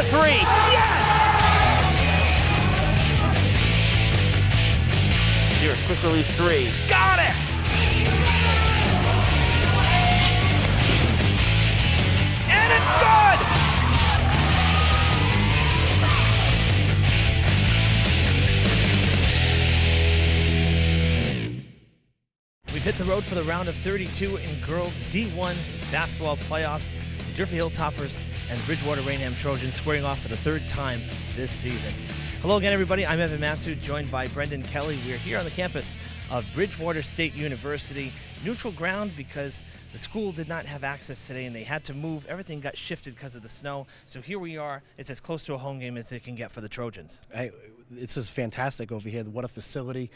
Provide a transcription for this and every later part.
three. Yes! Here's quick release three. Got it! And it's good! We've hit the road for the round of 32 in girls D1 basketball playoffs. The Durfee Hilltoppers and the Bridgewater-Raynham Trojans squaring off for the third time this season. Hello again, everybody. I'm Evan Massoud, joined by Brendan Kelly. We're here on the campus of Bridgewater State University. Neutral ground because the school did not have access today and they had to move. Everything got shifted because of the snow. So here we are. It's as close to a home game as it can get for the Trojans. Hey, it's just fantastic over here. What a facility.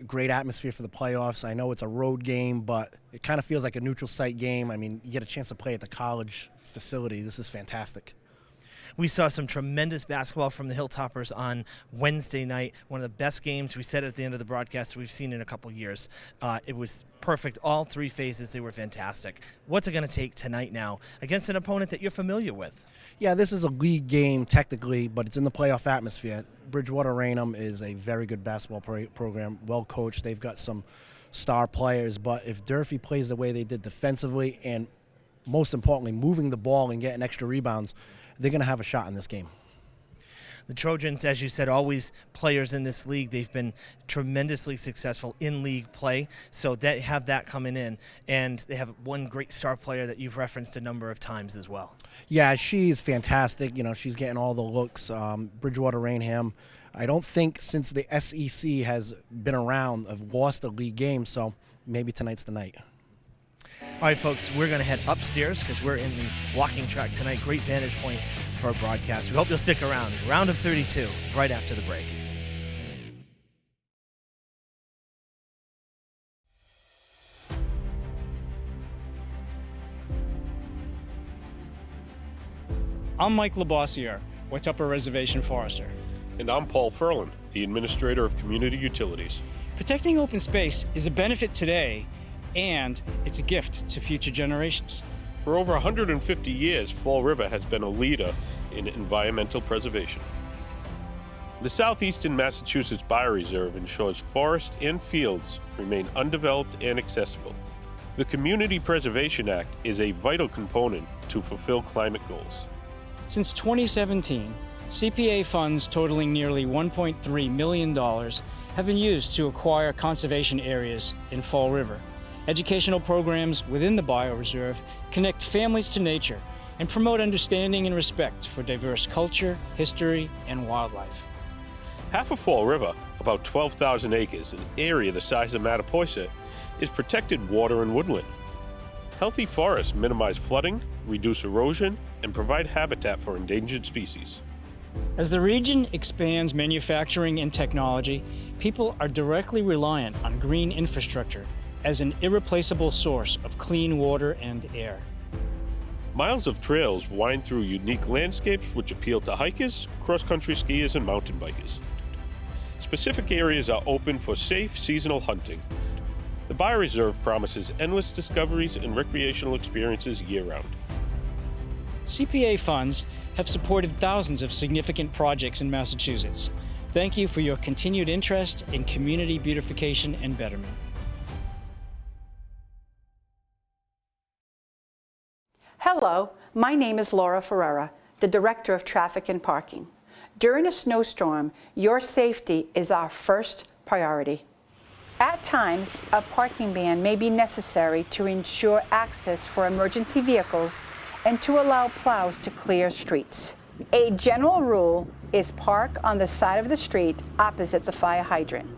Great atmosphere for the playoffs. I know it's a road game, but it kind of feels like a neutral site game. I mean, you get a chance to play at the college facility. This is fantastic. We saw some tremendous basketball from the Hilltoppers on Wednesday night. One of the best games, we said at the end of the broadcast, we've seen in a couple years. It was perfect. All three phases, they were fantastic. What's it going to take tonight now against an opponent that you're familiar with? Yeah, this is a league game technically, but it's in the playoff atmosphere. Bridgewater-Raynham is a very good basketball program, well coached. They've got some star players, but if Durfee plays the way they did defensively and most importantly moving the ball and getting extra rebounds, they're going to have a shot in this game. The Trojans, as you said, always players in this league. They've been tremendously successful in league play, so they have that coming in. And they have one great star player that you've referenced a number of times as well. Yeah, she's fantastic. You know, she's getting all the looks. Bridgewater-Raynham, I don't think since the SEC has been around have lost a league game, so maybe tonight's the night. All right, folks, we're going to head upstairs because we're in the walking track tonight. Great vantage point for our broadcast. We hope you'll stick around. Round of 32, right after the break. I'm Mike Labossiere, Watuppa Reservation Forester. And I'm Paul Furlan, the Administrator of Community Utilities. Protecting open space is a benefit today, and it's a gift to future generations. For over 150 years, Fall River has been a leader in environmental preservation. The Southeastern Massachusetts Bioreserve ensures forests and fields remain undeveloped and accessible. The Community Preservation Act is a vital component to fulfill climate goals. Since 2017, CPA funds totaling nearly $1.3 million have been used to acquire conservation areas in Fall River. Educational programs within the bioreserve connect families to nature and promote understanding and respect for diverse culture, history, and wildlife. Half of Fall River, about 12,000 acres, an area the size of Mattapoisett, is protected water and woodland. Healthy forests minimize flooding, reduce erosion, and provide habitat for endangered species. As the region expands manufacturing and technology, people are directly reliant on green infrastructure as an irreplaceable source of clean water and air. Miles of trails wind through unique landscapes which appeal to hikers, cross-country skiers, and mountain bikers. Specific areas are open for safe seasonal hunting. The bioreserve promises endless discoveries and recreational experiences year-round. CPA funds have supported thousands of significant projects in Massachusetts. Thank you for your continued interest in community beautification and betterment. Hello, my name is Laura Ferreira, the Director of Traffic and Parking. During a snowstorm, your safety is our first priority. At times, a parking ban may be necessary to ensure access for emergency vehicles and to allow plows to clear streets. A general rule is park on the side of the street opposite the fire hydrant.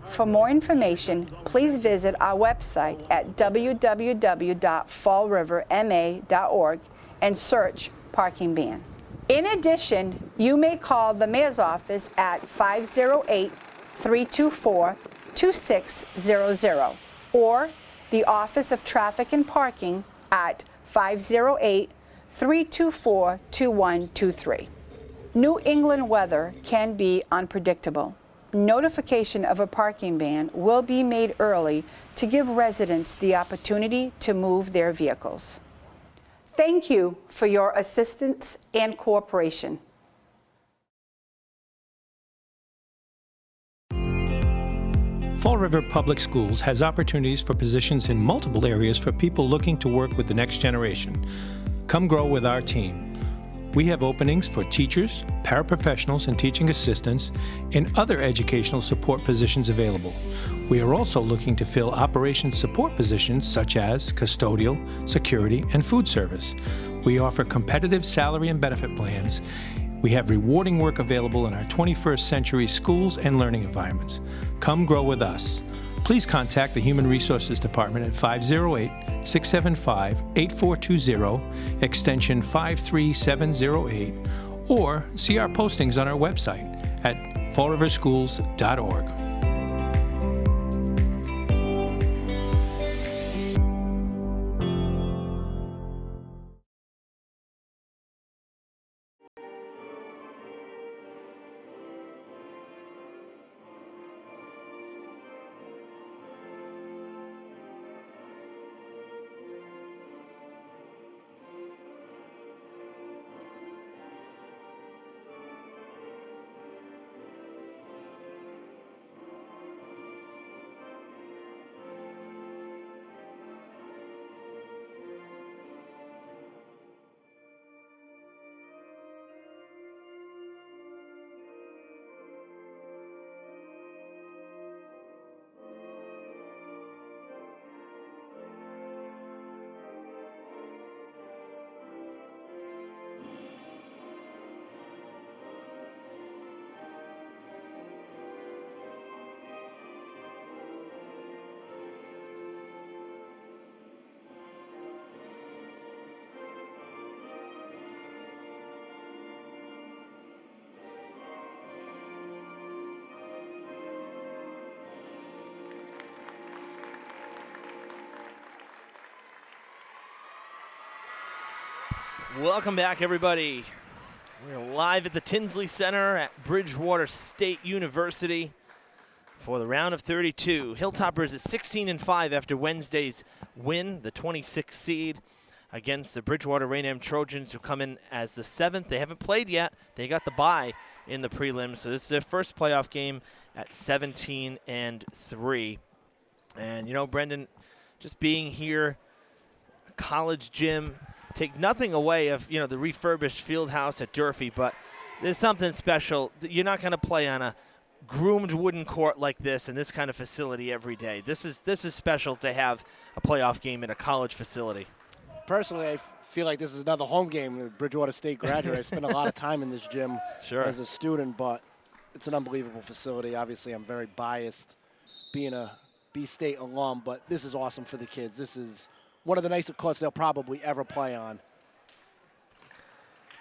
For more information, please visit our website at www.fallriverma.org and search parking ban. In addition, you may call the Mayor's office at 508-324-2600 or the Office of Traffic and Parking at 508-324-2123. New England weather can be unpredictable. Notification of a parking ban will be made early to give residents the opportunity to move their vehicles. Thank you for your assistance and cooperation. Fall River Public Schools has opportunities for positions in multiple areas for people looking to work with the next generation. Come grow with our team. We have openings for teachers, paraprofessionals, and teaching assistants, and other educational support positions available. We are also looking to fill operations support positions such as custodial, security, and food service. We offer competitive salary and benefit plans. We have rewarding work available in our 21st century schools and learning environments. Come grow with us. Please contact the Human Resources Department at 508-675-8420, extension 53708, or see our postings on our website at fallriverschools.org. Welcome back, everybody. We're live at the Tinsley Center at Bridgewater State University for the round of 32. Hilltoppers at 16-5 after Wednesday's win, the 26th seed against the Bridgewater-Raynham Trojans, who come in as the 7th. They haven't played yet. They got the bye in the prelims, so this is their first playoff game at 17-3. And, you know, Brendan, just being here, college gym, take nothing away of, you know, the refurbished field house at Durfee, but there's something special. You're not going to play on a groomed wooden court like this in this kind of facility every day. This is special to have a playoff game in a college facility. Personally, I feel like this is another home game. The Bridgewater State graduate. I spent a lot of time in this gym as a student, but it's an unbelievable facility. Obviously, I'm very biased being a B-State alum, but this is awesome for the kids. This is one of the nicest courts they'll probably ever play on.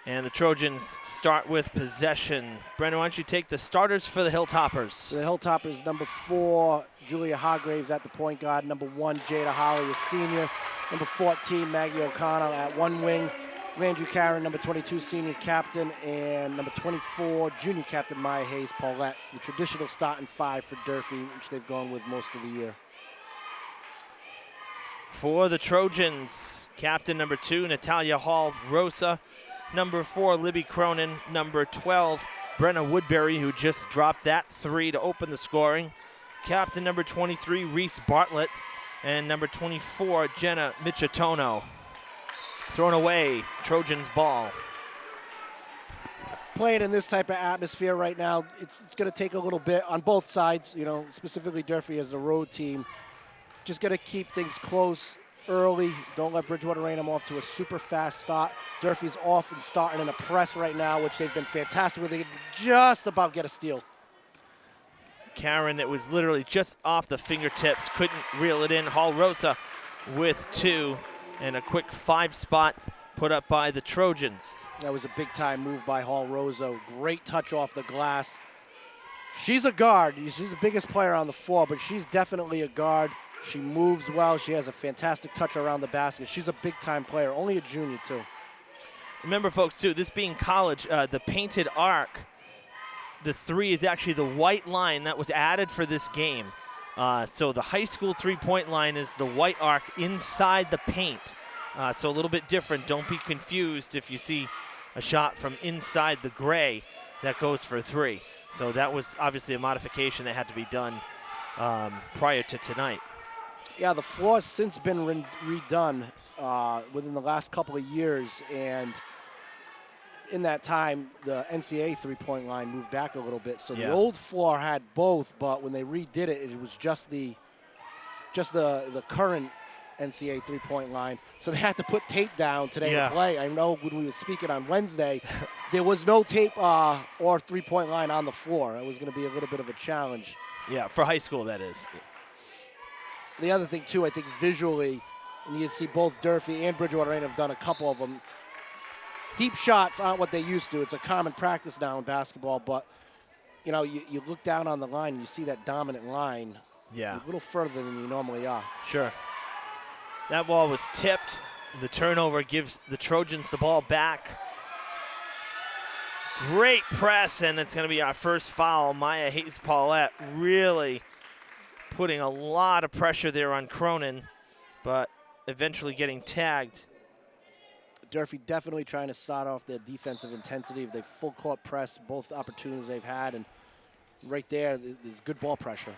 And the Trojans start with possession. Brendan, why don't you take the starters for the Hilltoppers? So the Hilltoppers, number 4, Julia Hargraves at the point guard. Number 1, Jada Holly, a senior. Number 14, Maggie O'Connell at one wing. Landry Karen, number 22, senior captain. And number 24, junior captain Maya Hayes Paulette. The traditional starting 5 for Durfee, which they've gone with most of the year. For the Trojans, captain number 2, Natalia Hall Rosa. Number 4, Libby Cronin. Number 12, Brenna Woodbury, who just dropped that 3 to open the scoring. Captain number 23, Reese Bartlett. And number 24, Jenna Michitono. Thrown away, Trojans ball. Playing in this type of atmosphere right now, it's going to take a little bit on both sides, you know, specifically Durfee as the road team. Just got to keep things close early. Don't let Bridgewater-Raynham off to a super fast start. Durfee's off and starting in a press right now, which they've been fantastic with. They just about get a steal. Karen, it was literally just off the fingertips, couldn't reel it in. Hall Rosa with 2, and a quick 5-spot put up by the Trojans. That was a big-time move by Hall Rosa. Great touch off the glass. She's a guard. She's the biggest player on the floor, but she's definitely a guard. She moves well. She has a fantastic touch around the basket. She's a big-time player, only a junior, too. Remember, folks, too, this being college, the painted arc, the 3 is actually the white line that was added for this game. So the high school three-point line is the white arc inside the paint. So a little bit different. Don't be confused if you see a shot from inside the gray that goes for 3. So that was obviously a modification that had to be done prior to tonight. Yeah, the floor has since been redone within the last couple of years, and in that time, the NCAA three-point line moved back a little bit. So the old floor had both, but when they redid it, it was just the current NCAA three-point line. So they had to put tape down today to play. I know when we were speaking on Wednesday, there was no tape or three-point line on the floor. It was going to be a little bit of a challenge. Yeah, for high school, that is. The other thing, too, I think visually, and you can see both Durfee and Bridgewater-Raynham have done a couple of them. Deep shots aren't what they used to. It's a common practice now in basketball, but, you know, you look down on the line and you see that dominant line a little further than you normally are. Sure. That ball was tipped. The turnover gives the Trojans the ball back. Great press, and it's going to be our first foul. Maya Hayes-Paulette really putting a lot of pressure there on Cronin, but eventually getting tagged. Durfee definitely trying to start off their defensive intensity. They full court press both opportunities they've had, and right there, there's good ball pressure.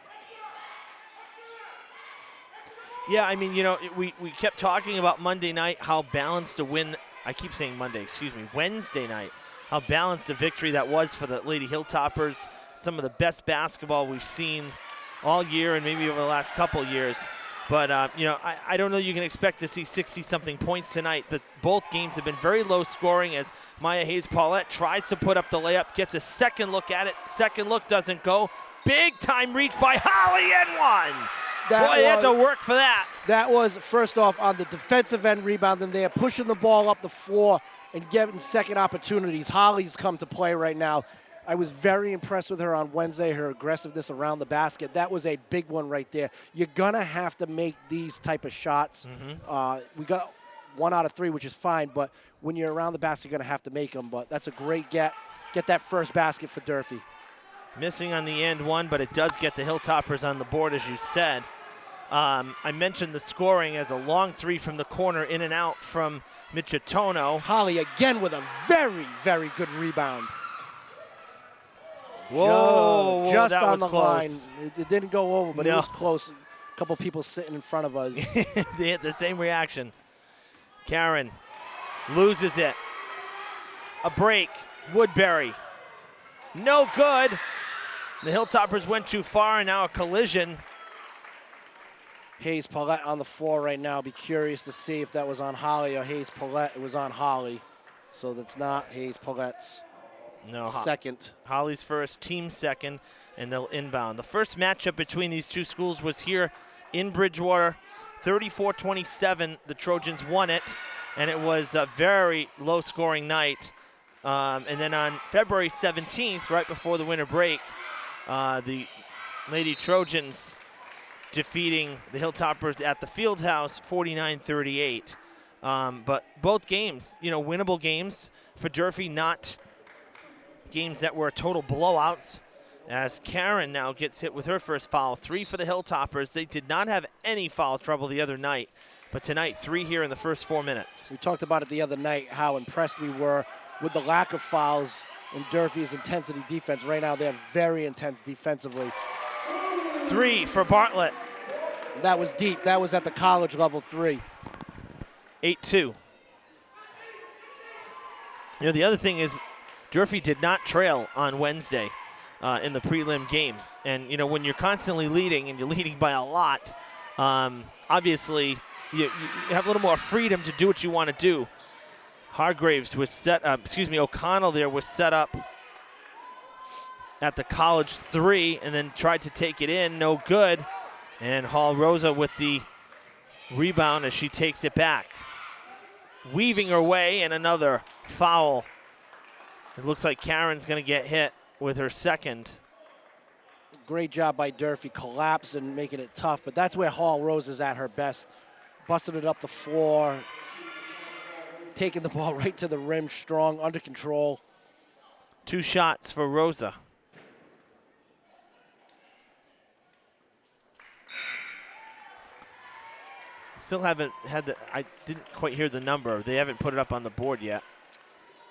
Yeah, I mean, you know, we kept talking about Monday night, how balanced a win, I keep saying Monday, Wednesday night, how balanced a victory that was for the Lady Hilltoppers. Some of the best basketball we've seen all year and maybe over the last couple years. But, you know, I don't know you can expect to see 60-something points tonight. Both games have been very low scoring as Maya Hayes-Paulette tries to put up the layup, gets a second look at it. Second look doesn't go. Big time reach by Holly and one. Boy, you had to work for that. That was, first off, on the defensive end rebound, and they're pushing the ball up the floor and getting second opportunities. Holly's come to play right now. I was very impressed with her on Wednesday, her aggressiveness around the basket. That was a big one right there. You're going to have to make these type of shots. We got 1 out of 3, which is fine, but when you're around the basket, you're going to have to make them. But that's a great get. Get that first basket for Durfee. Missing on the end one, but it does get the Hilltoppers on the board, as you said. I mentioned the scoring as a long 3 from the corner, in and out from Michitono. Holly again with a very, very good rebound. Whoa, just that on was the close. line. It didn't go over, but it was close. A couple people sitting in front of us. They had the same reaction. Karen loses it. A break. Woodbury. No good. The Hilltoppers went too far, and now a collision. Hayes-Paulette on the floor right now. Be curious to see if that was on Holly or Hayes-Paulette. It was on Holly, so that's not Hayes-Paulette's second. Holly's first, team second, and they'll inbound. The first matchup between these two schools was here in Bridgewater. 34-27, the Trojans won it, and it was a very low-scoring night. And then on February 17th, right before the winter break, the Lady Trojans defeating the Hilltoppers at the Fieldhouse 49-38. But both games, you know, winnable games for Durfee, not games that were total blowouts, as Karen now gets hit with her first foul. 3 for the Hilltoppers. They did not have any foul trouble the other night, but tonight 3 here in the first 4 minutes. We talked about it the other night, how impressed we were with the lack of fouls in Durfee's intensity defense. Right now they're very intense defensively. 3 for Bartlett. That was deep. That was at the college level 3. 8-2. You know, the other thing is Durfee did not trail on Wednesday in the prelim game. And, you know, when you're constantly leading and you're leading by a lot, obviously you have a little more freedom to do what you want to do. Hargraves was set up, O'Connell there was set up at the college 3 and then tried to take it in, no good. And Hall Rosa with the rebound as she takes it back. Weaving her way, and another foul. It looks like Karen's going to get hit with her second. Great job by Durfee, collapsing, making it tough, but that's where Hall Rose is at her best. Busting it up the floor, taking the ball right to the rim, strong, under control. 2 shots for Rosa. Still haven't had the. I didn't quite hear the number. They haven't put it up on the board yet.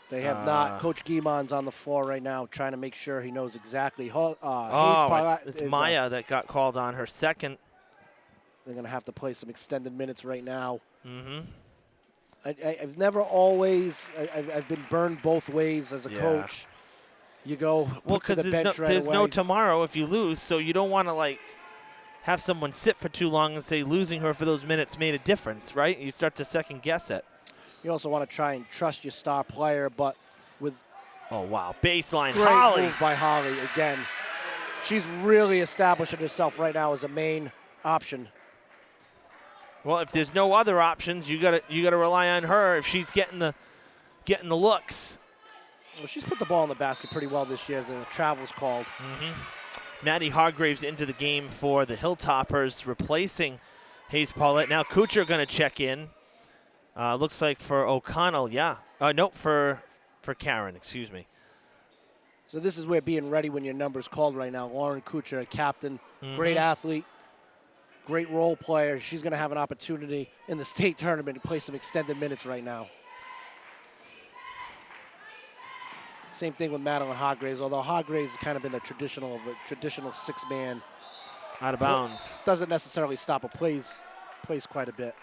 They have not. Coach Guimond's on the floor right now trying to make sure he knows exactly. It's Maya that got called on her second. They're going to have to play some extended minutes right now. Mm-hmm. I've never always. I've been burned both ways as a coach. You go to the bench right there's away. no tomorrow if you lose, so you don't want to like have someone sit for too long and say losing her for those minutes made a difference, right? You start to second guess it. You also want to try and trust your star player, but with baseline great Holly move by Holly again. She's really establishing herself right now as a main option. Well, if there's no other options, you gotta rely on her if she's getting the looks. Well, she's put the ball in the basket pretty well this year as the travel's called. Mm-hmm. Maddie Hargraves into the game for the Hilltoppers, replacing Hayes Paulette. Now Kuchar going to check in. Looks like for O'Connell, for Karen, excuse me. So this is where being ready when your number's called right now. Lauren Kuchar, a captain, great athlete, great role player. She's going to have an opportunity in the state tournament to play some extended minutes right now. Same thing with Madeline Hargraves, although Hargraves has kind of been a traditional six-man. Out of bounds. Doesn't necessarily stop a plays quite a bit.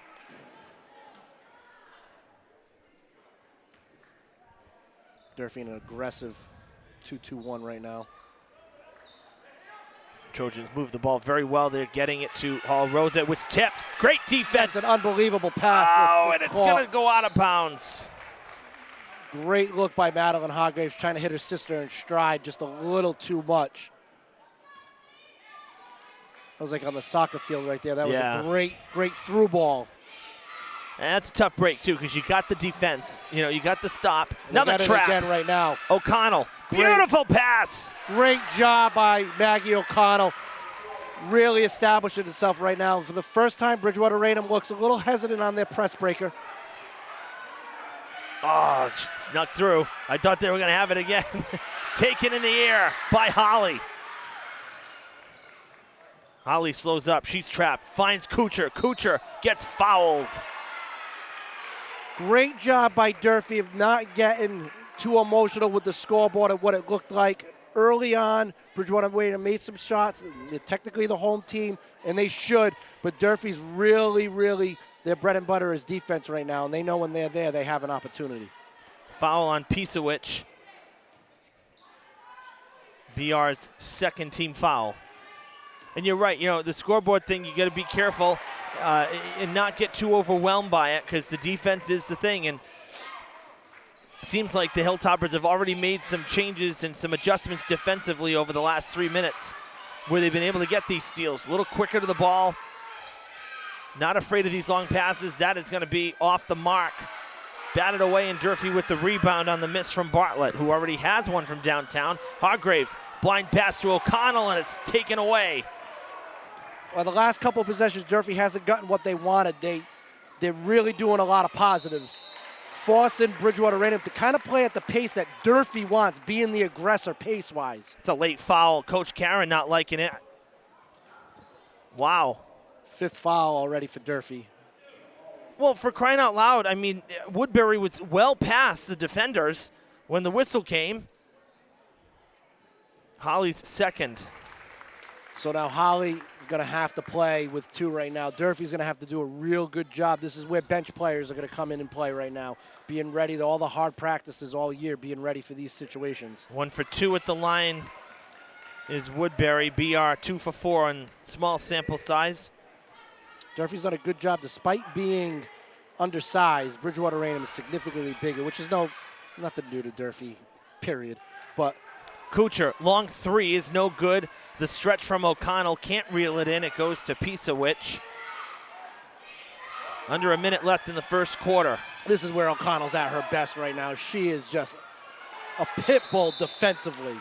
Durfee in an aggressive 2-2-1 right now. Trojans move the ball very well. They're getting it to Hall. Rosa was tipped. Great defense. That's an unbelievable pass. And it's going to go out of bounds. Great look by Madeline Hargraves trying to hit her sister in stride just a little too much. That was like on the soccer field right there. That was a great through ball. And that's a tough break, too, because you got the defense. You know, you got the stop. Another trap. Again right now. O'Connell. Beautiful pass. Great job by Maggie O'Connell. Really establishing itself right now. For the first time, Bridgewater-Raynham looks a little hesitant on their press breaker. Oh, snuck through. I thought they were going to have it again. Taken in the air by Holly. Holly slows up. She's trapped. Finds Kuchar. Kuchar gets fouled. Great job by Durfee of not getting too emotional with the scoreboard and what it looked like. Early on, Bridgewater-Raynham made some shots. They're technically the home team, and they should. But Durfee's really, their bread and butter is defense right now, and they know when they're there, they have an opportunity. Foul on Pisewicz. BR's second team foul. And you're right, you know, the scoreboard thing, you got to be careful and not get too overwhelmed by it because the defense is the thing. And it seems like the Hilltoppers have already made some changes and some adjustments defensively over the last 3 minutes where they've been able to get these steals. A little quicker to the ball. Not afraid of these long passes. That is going to be off the mark. Batted away, and Durfee with the rebound on the miss from Bartlett, who already has one from downtown. Hargraves, blind pass to O'Connell, and it's taken away. Well, the last couple of possessions, Durfee hasn't gotten what they wanted. They're really doing a lot of positives. Forcing Bridgewater-Raynham to kind of play at the pace that Durfee wants, being the aggressor pace-wise. It's a late foul. Coach Karen not liking it. Wow. 5th foul already for Durfee. Well, for crying out loud, I mean, Woodbury was well past the defenders when the whistle came. Holly's second. So now Holly is going to have to play with 2 right now. Durfee's going to have to do a real good job. This is where bench players are going to come in and play right now, being ready to all the hard practices all year, being ready for these situations. 1 for 2 at the line is Woodbury. BR 2 for 4 on small sample size. Durfee's done a good job despite being undersized. Bridgewater-Raynham is significantly bigger, which is nothing new to Durfee, period. But Kuchar, long 3 is no good. The stretch from O'Connell can't reel it in. It goes to Pisewicz. Under a minute left in the first quarter. This is where O'Connell's at her best right now. She is just a pit bull defensively.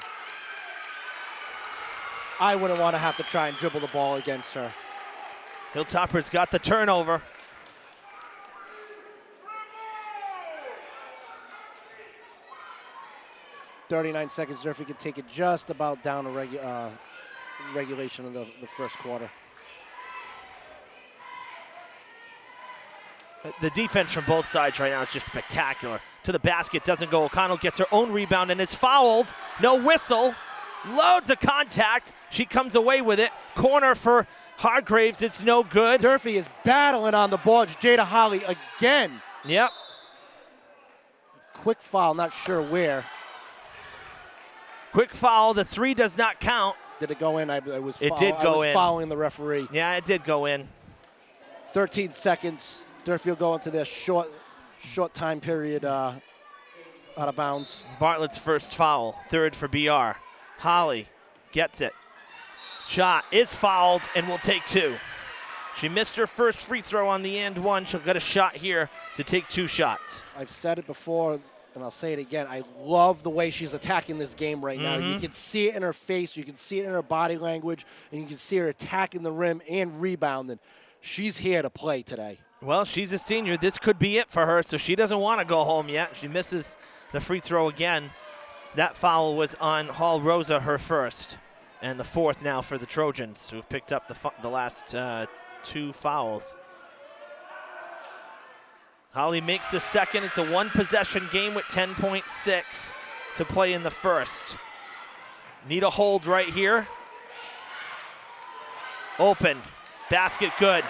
I wouldn't want to have to try and dribble the ball against her. Hilltoppers got the turnover. .39 seconds. Durfee could take it just about down to regulation of the first quarter. The defense from both sides right now is just spectacular. To the basket, doesn't go. O'Connell gets her own rebound and is fouled. No whistle. Loads of contact. She comes away with it. Corner for Hargraves. It's no good. Durfee is battling on the boards. Jada Holly again. Yep. Quick foul, not sure where. Quick foul. The three does not count. Did it go in? It did go in. Following the referee. Yeah, it did go in. 13 seconds. Durfee will go into their short time period out of bounds. Bartlett's first foul. Third for BR. Holly gets it. Shot is fouled and will take two. She missed her first free throw on the and one. She'll get a shot here to take two shots. I've said it before, and I'll say it again. I love the way she's attacking this game right now. You can see it in her face. You can see it in her body language. And you can see her attacking the rim and rebounding. She's here to play today. Well, she's a senior. This could be it for her, so she doesn't want to go home yet. She misses the free throw again. That foul was on Hall Rosa, her first, and the fourth now for the Trojans, who've picked up the last two fouls. Holly makes the second. It's a one-possession game with 10.6 to play in the first. Need a hold right here. Open. Basket good.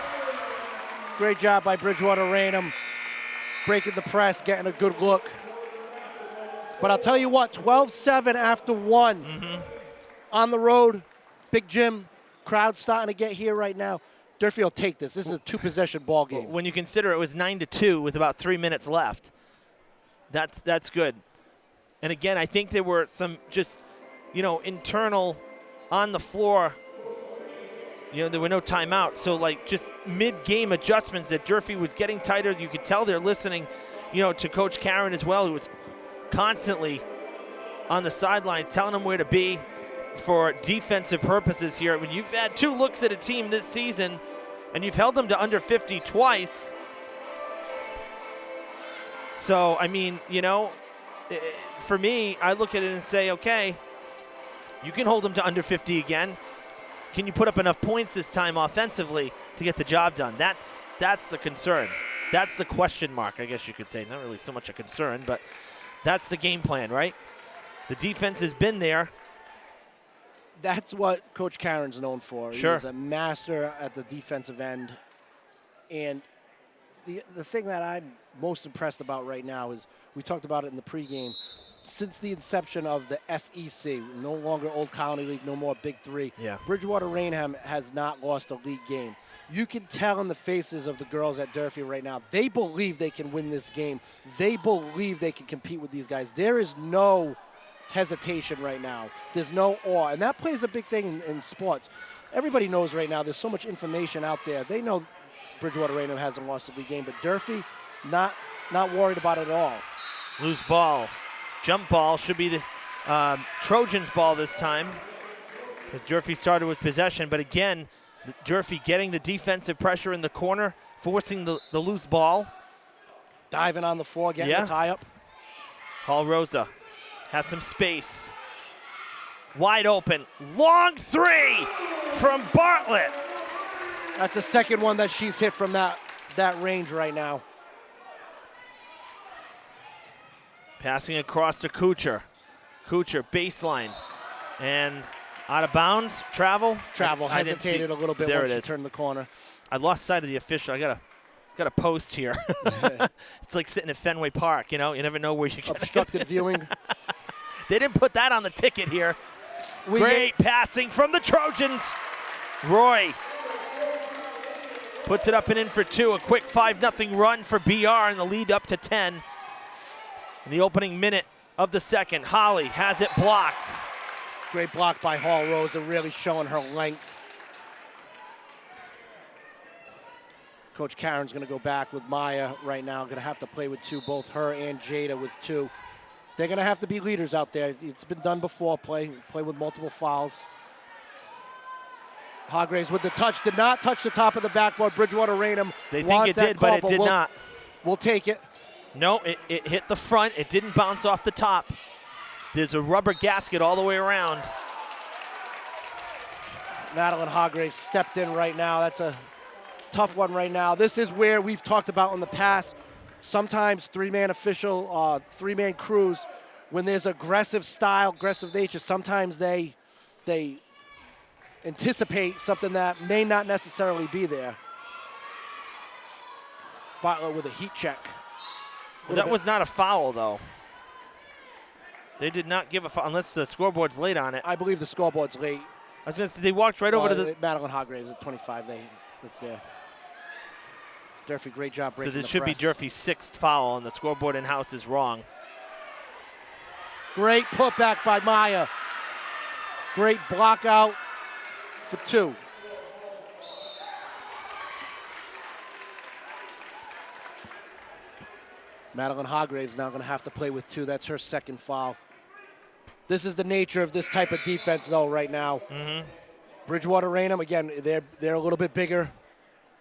Great job by Bridgewater-Raynham. Breaking the press, getting a good look. But I'll tell you what, 12-7 after one. On the road, Big Jim, crowd starting to get here right now. Durfee will take this. This is a two-possession ball game. When you consider it was 9-2 with about 3 minutes left, that's good. And again, I think there were some just, internal on the floor. There were no timeouts. So, just mid-game adjustments that Durfee was getting tighter. You could tell they're listening, to Coach Karen as well, who was constantly on the sideline telling them where to be for defensive purposes here. When you've had two looks at a team this season and you've held them to under 50 twice. So, for me, I look at it and say, okay, you can hold them to under 50 again. Can you put up enough points this time offensively to get the job done? That's the concern. That's the question mark, I guess you could say. Not really so much a concern, but that's the game plan, right? The defense has been there. That's what Coach Karen's known for. Sure. He's a master at the defensive end. And the thing that I'm most impressed about right now is, we talked about it in the pregame, since the inception of the SEC, no longer Old Colony League, no more Big Three, Bridgewater-Raynham has not lost a league game. You can tell in the faces of the girls at Durfee right now, they believe they can win this game. They believe they can compete with these guys. There is no hesitation right now. There's no awe, and that plays a big thing in sports. Everybody knows right now there's so much information out there. They know Bridgewater-Raynham hasn't lost a league game, but Durfee, not worried about it at all. Loose ball. Jump ball should be the Trojans' ball this time, because Durfee started with possession. But again, Durfee getting the defensive pressure in the corner, forcing the loose ball. Diving on the floor, getting the tie-up. Hall Rosa has some space. Wide open. Long three from Bartlett. That's the second one that she's hit from that range right now. Passing across to Kuchar. Kuchar, baseline. And out of bounds, travel. Hesitated a little bit there once it she is. Turned the corner. I lost sight of the official. I got a post here. It's like sitting at Fenway Park, you never know where you get obstructed viewing. They didn't put that on the ticket here. Great passing from the Trojans. Roy puts it up and in for two. A quick 5-0 run for BR and the lead up to 10. In the opening minute of the second, Holly has it blocked. Great block by Hall Rosa, really showing her length. Coach Karen's going to go back with Maya right now. Going to have to play with two, both her and Jada with two. They're going to have to be leaders out there. It's been done before, play with multiple fouls. Hargraves with the touch, did not touch the top of the backboard. Bridgewater-Raynham They think it did, but it did not. We'll take it. No, it hit the front. It didn't bounce off the top. There's a rubber gasket all the way around. Madeline Hargraves stepped in right now. That's a tough one right now. This is where we've talked about in the past, sometimes three-man crews, when there's aggressive style, aggressive nature, sometimes they anticipate something that may not necessarily be there. Bartlett with a heat check. Well, that was not a foul, though. They did not give a foul unless the scoreboard's late on it. I believe the scoreboard's late. They walked right over to the. Madeline Hargraves at 25. That's there. Durfee, great job breaking So this the should press. be Durfee's 6th foul, and the scoreboard in-house is wrong. Great putback by Maya. Great block out for 2. Madeline Hargraves now going to have to play with 2. That's her 2nd foul. This is the nature of this type of defense, though, right now. Bridgewater-Raynham, again, they're a little bit bigger.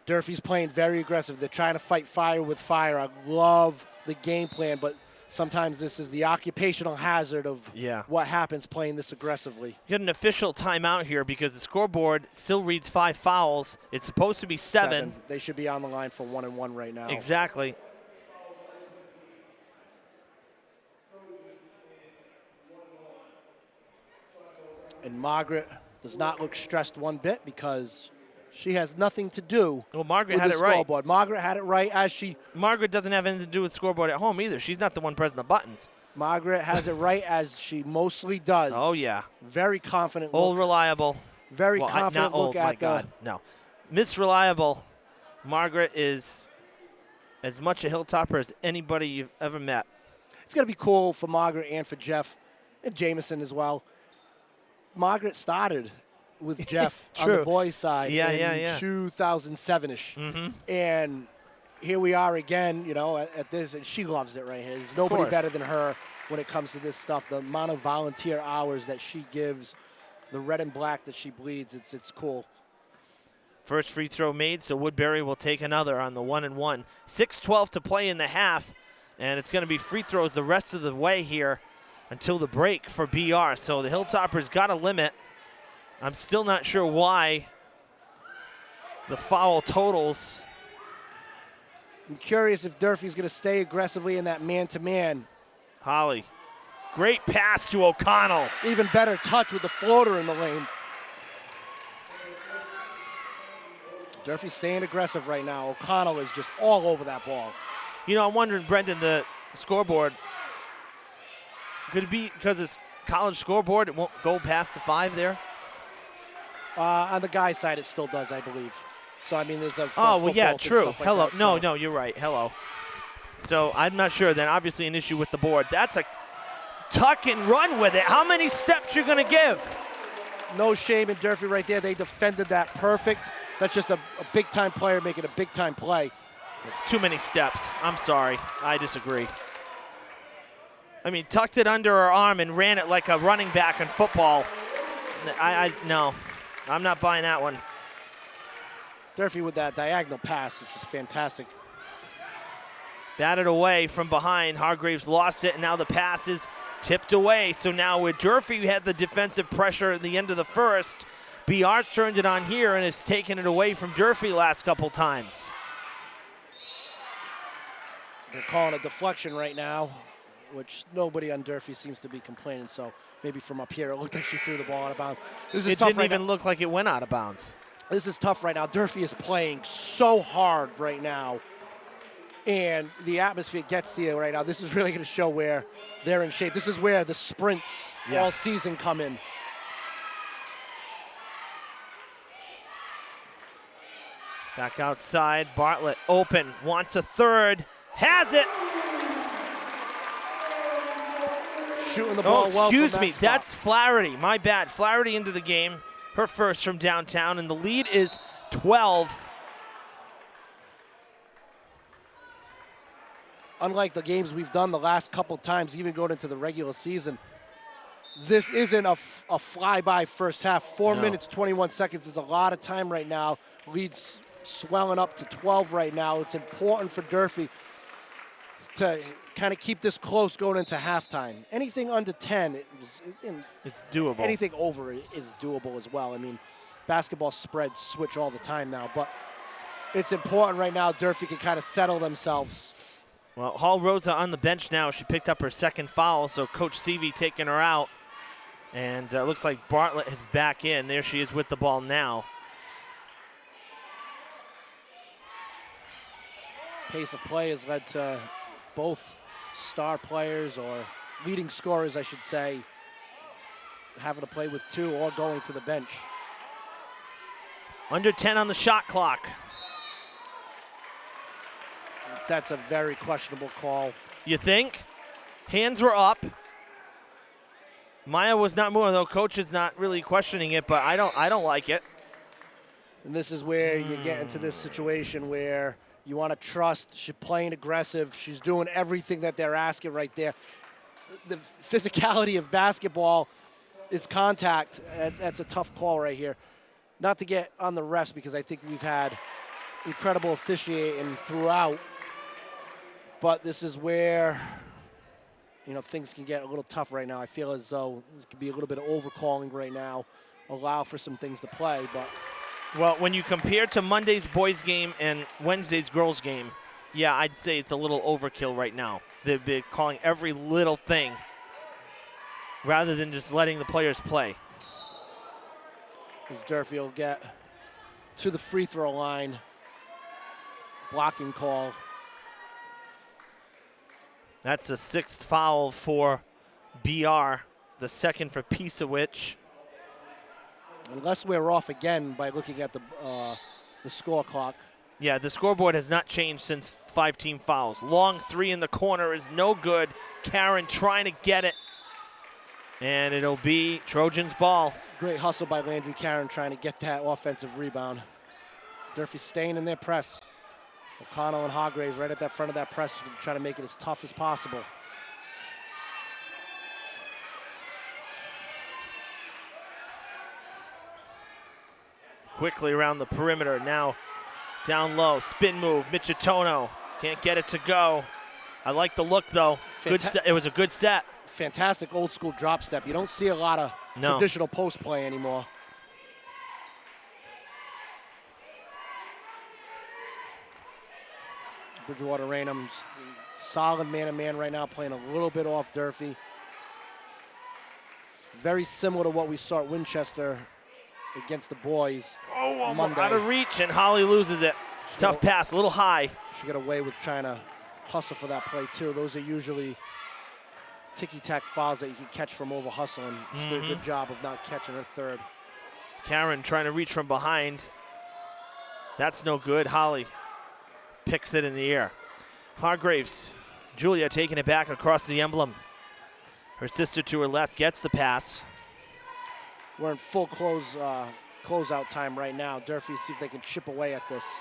Durfee's playing very aggressive. They're trying to fight fire with fire. I love the game plan, but sometimes this is the occupational hazard of what happens playing this aggressively. You got an official timeout here because the scoreboard still reads 5 fouls. It's supposed to be 7. They should be on the line for 1-1 right now. Exactly. And Margaret does not look stressed one bit because she has nothing to do Margaret had with it the right. scoreboard. Margaret had it right as she... Margaret doesn't have anything to do with scoreboard at home either. She's not the one pressing the buttons. Margaret has it right as she mostly does. Oh, yeah. Very confident Old, look. reliable. Very well, confident not old, look at my God. No. Miss Reliable. Margaret is as much a Hilltopper as anybody you've ever met. It's going to be cool for Margaret and for Jeff and Jameson as well. Margaret started with Jeff on the boys' side in 2007-ish. And here we are again, at this, and she loves it right here. There's nobody better than her when it comes to this stuff. The amount of volunteer hours that she gives, the red and black that she bleeds, it's cool. First free throw made, so Woodbury will take another on the 1-1. 6:12 to play in the half, and it's going to be free throws the rest of the way here until the break for BR. So the Hilltoppers got a limit. I'm still not sure why the foul totals. I'm curious if Durfee's going to stay aggressively in that man-to-man. Holly, great pass to O'Connell. Even better touch with the floater in the lane. Durfee's staying aggressive right now. O'Connell is just all over that ball. I'm wondering, Brendan, the scoreboard, could it be because it's college scoreboard, it won't go past the 5 there? On the guy's side, it still does, I believe. So, I mean, there's a true. Like Hello. that, so. No, you're right. Hello. So, I'm not sure. Then, obviously, an issue with the board. That's a tuck and run with it. How many steps you're going to give? No shame in Durfee right there. They defended that perfect. That's just a big-time player making a big-time play. It's too many steps. I'm sorry. I disagree. I mean, tucked it under her arm and ran it like a running back in football. No. I'm not buying that one. Durfee with that diagonal pass, which is fantastic. Batted away from behind. Hargraves lost it, and now the pass is tipped away. So now with Durfee, we had the defensive pressure at the end of the first. BR's turned it on here and has taken it away from Durfee last couple times. They're calling a deflection right now, which nobody on Durfee seems to be complaining. So maybe from up here, it looked like she threw the ball out of bounds. It didn't even look like it went out of bounds. This is tough right now. Durfee is playing so hard right now, and the atmosphere gets to you right now. This is really going to show where they're in shape. This is where the sprints all season come in. Back outside, Bartlett open, wants a third, has it. Shooting the ball well. Excuse me, that's Flaherty. My bad. Flaherty into the game. Her first from downtown, and the lead is 12. Unlike the games we've done the last couple times, even going into the regular season, this isn't a fly-by first half. 4 minutes, 21 seconds is a lot of time right now. Lead's swelling up to 12 right now. It's important for Durfee to kind of keep this close going into halftime. Anything under 10, it's doable. Anything over is doable as well. I mean, basketball spreads switch all the time now, but it's important right now Durfee can kind of settle themselves. Well, Hall Rosa on the bench now. She picked up her second foul, so Coach Seavey taking her out. And looks like Bartlett is back in. There she is with the ball now. Pace of play has led to both star players, or leading scorers, I should say, having to play with two or going to the bench. Under 10 on the shot clock. That's a very questionable call. You think? Hands were up. Maya was not moving, though. Coach is not really questioning it, but I don't like it. And this is where you get into this situation where you want to trust. She's playing aggressive. She's doing everything that they're asking right there. The physicality of basketball is contact. That's a tough call right here. Not to get on the refs, because I think we've had incredible officiating throughout. But this is where, you know, things can get a little tough right now. I feel as though this could be a little bit of overcalling right now, allow for some things to play. But well, when you compare to Monday's boys game and Wednesday's girls game, yeah, I'd say it's a little overkill right now. They've been calling every little thing rather than just letting the players play. As Durfee will get to the free throw line, blocking call. That's the sixth foul for BR, the second for Pisewicz. Unless we're off again by looking at the score clock. Yeah, the scoreboard has not changed since 5-team fouls. Long three in the corner is no good. Karen trying to get it. And it'll be Trojans' ball. Great hustle by Landry Karen trying to get that offensive rebound. Durfee staying in their press. O'Connell and Hargraves right at that front of that press, trying to make it as tough as possible. Quickly around the perimeter, now down low, spin move, Michitono. Can't get it to go. I like the look though. Good set. It was a good set. Fantastic old school drop step. You don't see a lot of traditional post play anymore. Bridgewater-Raynham, solid man-to-man right now, playing a little bit off Durfee. Very similar to what we saw at Winchester against the boys Monday. Out of reach, and Holly loses it. Tough pass, a little high. She got away with trying to hustle for that play, too. Those are usually ticky-tack fouls that you can catch from over hustling. She did a good job of not catching her third. Karen trying to reach from behind. That's no good. Holly picks it in the air. Hargraves, Julia taking it back across the emblem. Her sister to her left gets the pass. We're in full closeout time right now. Durfee, see if they can chip away at this.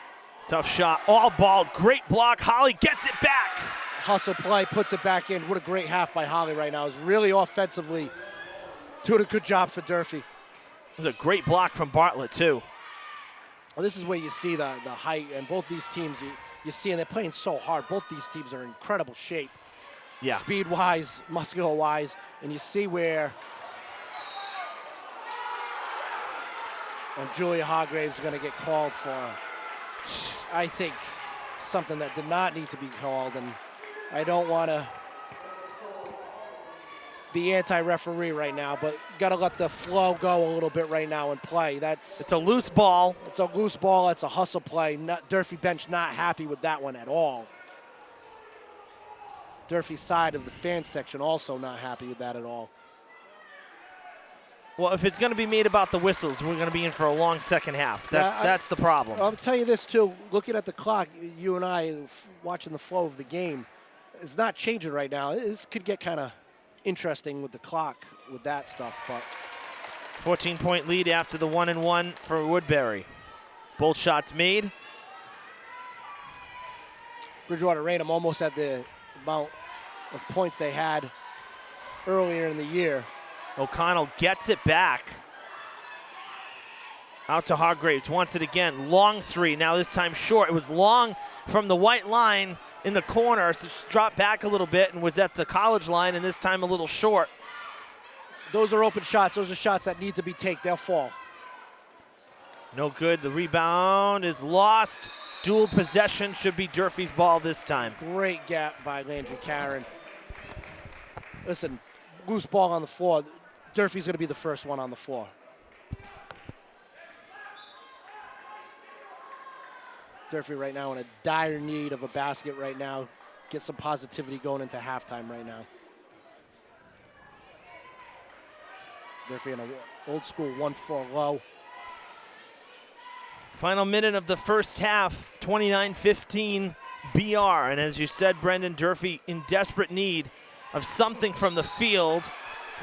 Tough shot, all ball, great block. Holly gets it back. Hustle play, puts it back in. What a great half by Holly right now. It's really offensively doing a good job for Durfee. It was a great block from Bartlett, too. Well, this is where you see the height, and both these teams, you see, and they're playing so hard. Both these teams are in incredible shape. Yeah. Speed-wise, muscular-wise, and you see where and Julia Hargraves is going to get called for, I think, something that did not need to be called, and I don't want to be anti-referee right now, but got to let the flow go a little bit right now and play. It's a loose ball. It's a loose ball. It's a hustle play. Durfee bench not happy with that one at all. Durfee side of the fan section also not happy with that at all. Well, if it's going to be made about the whistles, we're going to be in for a long second half. That's the problem. I'll tell you this, too. Looking at the clock, you and I watching the flow of the game, it's not changing right now. This could get kind of interesting with the clock with that stuff. But 14-point lead after the 1-and-1 for Woodbury. Both shots made. Bridgewater-Raynham almost at the amount of points they had earlier in the year. O'Connell gets it back. Out to Hargraves, wants it again. Long three, now this time short. It was long from the white line in the corner, so she dropped back a little bit and was at the college line, and this time a little short. Those are open shots. Those are shots that need to be taken. They'll fall. No good. The rebound is lost. Dual possession should be Durfee's ball this time. Great gap by Landry Karen. Listen, loose ball on the floor. Durfee's going to be the first one on the floor. Durfee right now in a dire need of a basket right now. Get some positivity going into halftime right now. Durfee in an old school 1-4 low. Final minute of the first half, 29-15 BR. And as you said, Brendan, Durfee in desperate need of something from the field.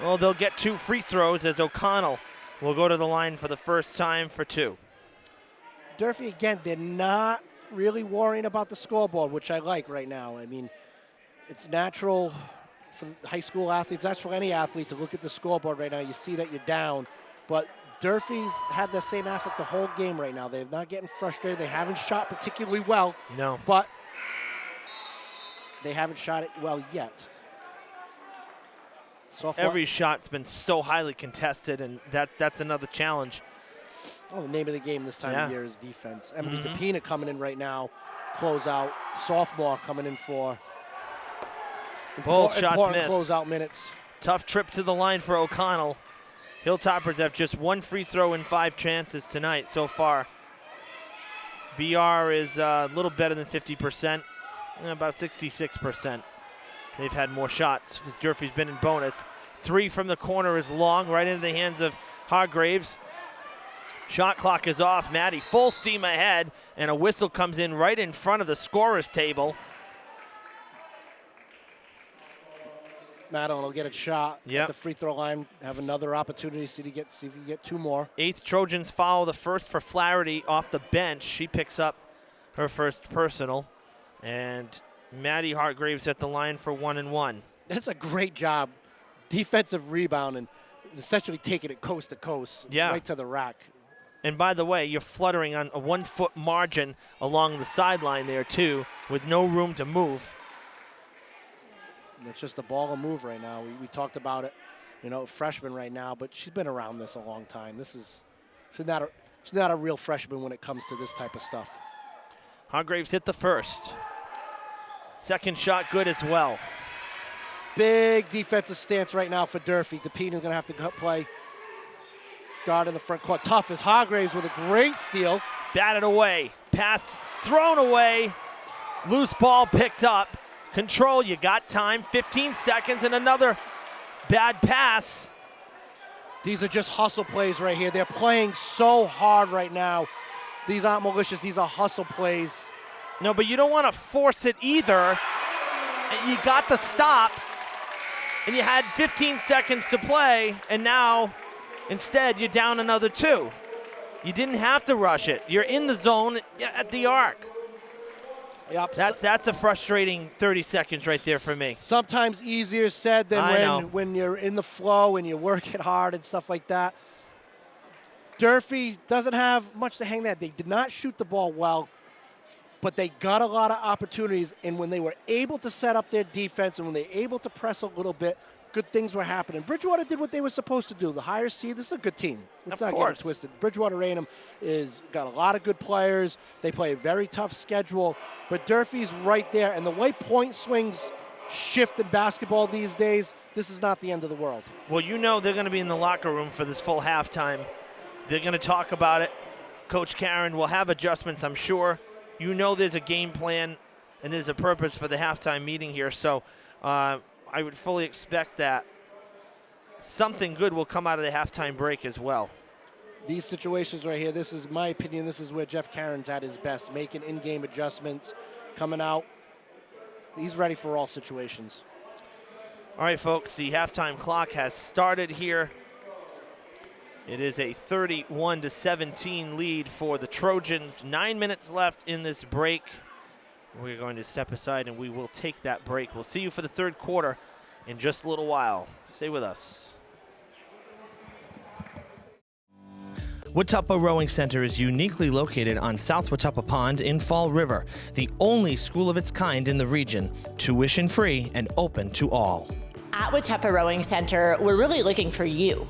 Well, they'll get 2 free throws as O'Connell will go to the line for the first time for 2. Durfee, again, they're not really worrying about the scoreboard, which I like right now. I mean, it's natural for high school athletes, that's for any athlete to look at the scoreboard right now. You see that you're down, but Durfee's had the same effort the whole game right now. They're not getting frustrated. They haven't shot particularly well. No. But they haven't shot it well yet. Every shot's been so highly contested, and that's another challenge. Oh, the name of the game this time of year is defense. Emily DePina coming in right now, close out. Sophomore coming in for both shots missed. Closeout minutes. Tough trip to the line for O'Connell. Hilltoppers have just 1 free throw in 5 chances tonight so far. BR is a little better than 50%, about 66%. They've had more shots because Durfee's been in bonus. 3 from the corner is long, right into the hands of Hargraves. Shot clock is off. Maddie full steam ahead, and a whistle comes in right in front of the scorer's table. Madeline will get a shot at the free throw line, have another opportunity, see if he can get 2 more. 8th Trojans follow the first for Flaherty off the bench. She picks up her first personal, and Maddie Hargraves at the line for 1 and 1. That's a great job. Defensive rebound and essentially taking it coast to coast, right to the rack. And by the way, you're fluttering on a 1-foot margin along the sideline there too, with no room to move. It's just a ball and move right now. We talked about it, freshman right now, but she's been around this a long time. She's not a real freshman when it comes to this type of stuff. Hargraves hit the first. Second shot good as well. Big defensive stance right now for Durfee. DePina's going to have to play guard in the front court. Tough as Hargraves with a great steal. Batted away. Pass thrown away. Loose ball picked up. Control, you got time. 15 seconds and another bad pass. These are just hustle plays right here. They're playing so hard right now. These aren't malicious. These are hustle plays. No, but you don't want to force it either. You got the stop, and you had 15 seconds to play, and now instead you're down another 2. You didn't have to rush it. You're in the zone at the arc. Yep. That's a frustrating 30 seconds right there for me. Sometimes easier said than when you're in the flow and you work it hard and stuff like that. Durfee doesn't have much to hang that. They did not shoot the ball well, but they got a lot of opportunities. And when they were able to set up their defense and when they were able to press a little bit, good things were happening. Bridgewater did what they were supposed to do. The higher seed, this is a good team. Let's not get it twisted. Bridgewater-Raynham got a lot of good players. They play a very tough schedule, but Durfee's right there. And the way point swings shift in basketball these days, this is not the end of the world. Well, they're going to be in the locker room for this full halftime. They're going to talk about it. Coach Karen will have adjustments, I'm sure. There's a game plan and there's a purpose for the halftime meeting here. So I would fully expect that something good will come out of the halftime break as well. These situations right here, this is my opinion, this is where Jeff Caron's at his best, making in-game adjustments, coming out. He's ready for all situations. All right, folks, the halftime clock has started here. It is a 31-17 lead for the Trojans. 9 minutes left in this break. We're going to step aside and we will take that break. We'll see you for the third quarter in just a little while. Stay with us. Watuppa Rowing Center is uniquely located on South Watuppa Pond in Fall River, the only school of its kind in the region, tuition-free and open to all. At Watuppa Rowing Center, we're really looking for you.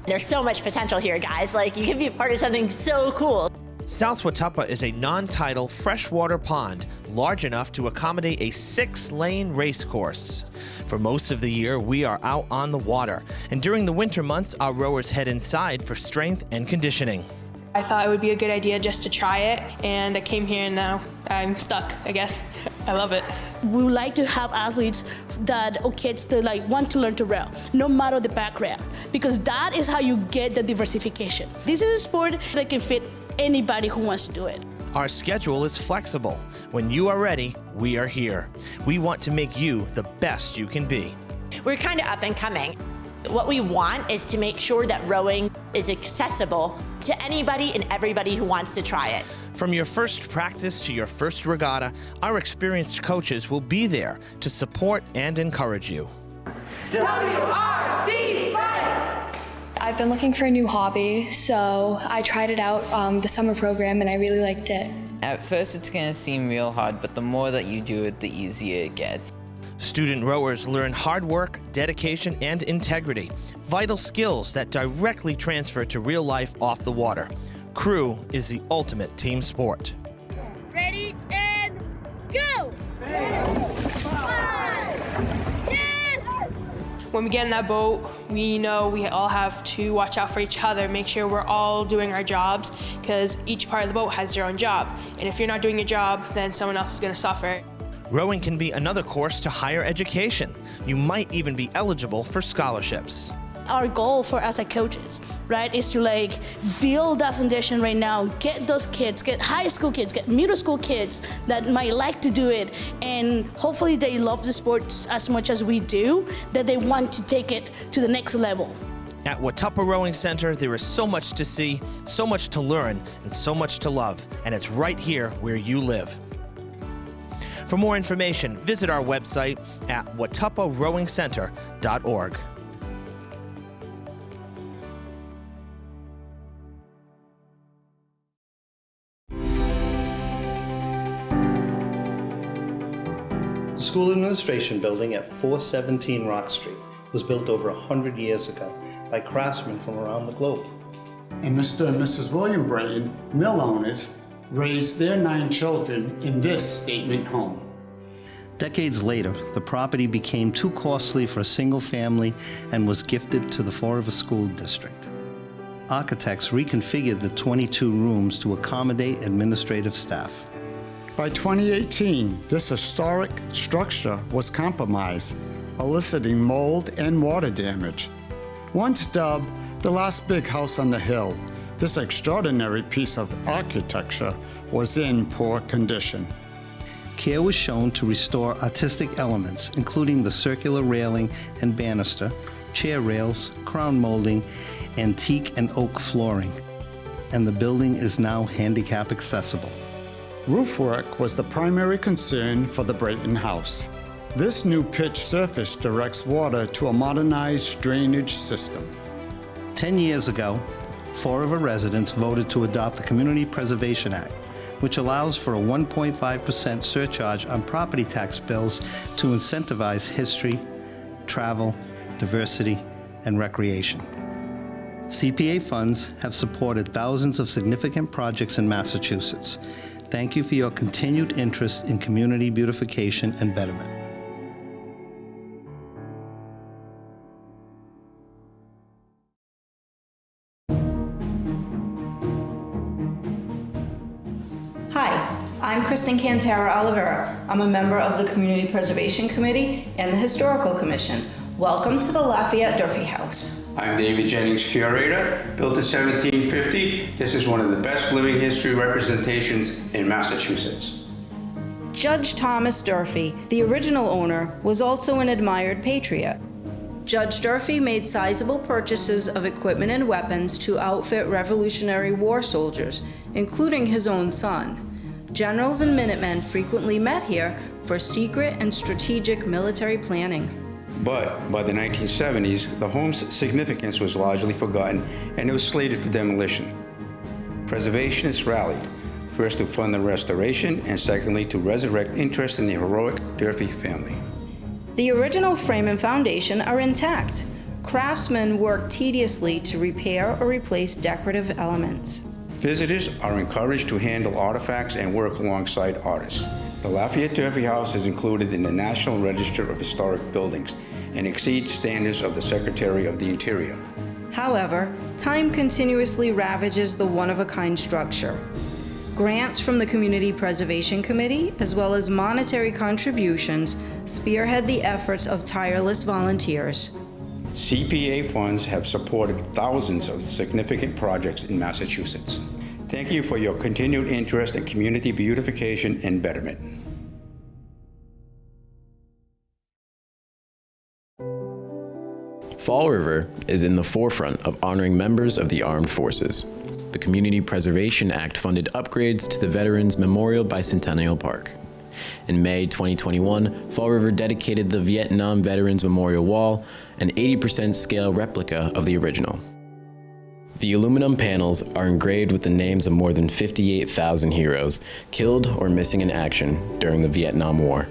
There's so much potential here, guys. You can be a part of something so cool. South Watuppa is a non-tidal freshwater pond large enough to accommodate a 6-lane race course. For most of the year, we are out on the water, and during the winter months, our rowers head inside for strength and conditioning. I thought it would be a good idea just to try it, and I came here and now I'm stuck, I guess. I love it. We would like to have athletes or kids that want to learn to row, no matter the background, because that is how you get the diversification. This is a sport that can fit anybody who wants to do it. Our schedule is flexible. When you are ready, we are here. We want to make you the best you can be. We're kind of up and coming. What we want is to make sure that rowing is accessible to anybody and everybody who wants to try it. From your first practice to your first regatta, our experienced coaches will be there to support and encourage you. WRC Fight! I've been looking for a new hobby, so I tried it out the summer program and I really liked it. At first it's going to seem real hard, but the more that you do it, the easier it gets. Student rowers learn hard work, dedication, and integrity, vital skills that directly transfer to real life off the water. Crew is the ultimate team sport. Ready and go! When we get in that boat, we know we all have to watch out for each other, make sure we're all doing our jobs, because each part of the boat has their own job. And if you're not doing your job, then someone else is going to suffer. Rowing can be another course to higher education. You might even be eligible for scholarships. Our goal for us as coaches, right, is to build that foundation right now, get those kids, get high school kids, get middle school kids that might like to do it, and hopefully they love the sports as much as we do, that they want to take it to the next level. At Watuppa Rowing Center, there is so much to see, so much to learn, and so much to love, and it's right here where you live. For more information, visit our website at watupparowingcenter.org. The School Administration Building at 417 Rock Street was built over 100 years ago by craftsmen from around the globe. And Mr. and Mrs. William Brayton, mill owners, raised their 9 children in this statement home. Decades later, the property became too costly for a single family and was gifted to the Fall River School District. Architects reconfigured the 22 rooms to accommodate administrative staff. By 2018, this historic structure was compromised, eliciting mold and water damage. Once dubbed the last big house on the hill, this extraordinary piece of architecture was in poor condition. Care was shown to restore artistic elements, including the circular railing and banister, chair rails, crown molding, antique and oak flooring. And the building is now handicap accessible. Roof work was the primary concern for the Brayton House. This new pitch surface directs water to a modernized drainage system. 10 years ago, Fall River residents voted to adopt the Community Preservation Act, which allows for a 1.5% surcharge on property tax bills to incentivize history, travel, diversity, and recreation. CPA funds have supported thousands of significant projects in Massachusetts. Thank you for your continued interest in community beautification and betterment. Hi, I'm Kristen Cantara Oliveira. I'm a member of the Community Preservation Committee and the Historical Commission. Welcome to the Lafayette-Durfee House. I'm David Jennings, curator. Built in 1750, this is one of the best living history representations in Massachusetts. Judge Thomas Durfee, the original owner, was also an admired patriot. Judge Durfee made sizable purchases of equipment and weapons to outfit Revolutionary War soldiers, including his own son. Generals and Minutemen frequently met here for secret and strategic military planning. But by the 1970s, the home's significance was largely forgotten and it was slated for demolition. Preservationists rallied, first to fund the restoration and secondly to resurrect interest in the heroic Durfee family. The original frame and foundation are intact. Craftsmen worked tediously to repair or replace decorative elements. Visitors are encouraged to handle artifacts and work alongside artists. The Lafayette-Durfee House is included in the National Register of Historic Buildings and exceeds standards of the Secretary of the Interior. However, time continuously ravages the one-of-a-kind structure. Grants from the Community Preservation Committee, as well as monetary contributions, spearhead the efforts of tireless volunteers. CPA funds have supported thousands of significant projects in Massachusetts. Thank you for your continued interest in community beautification and betterment. Fall River is in the forefront of honoring members of the armed forces. The Community Preservation Act funded upgrades to the Veterans Memorial Bicentennial Park. In May 2021, Fall River dedicated the Vietnam Veterans Memorial Wall, an 80% scale replica of the original. The aluminum panels are engraved with the names of more than 58,000 heroes killed or missing in action during the Vietnam War.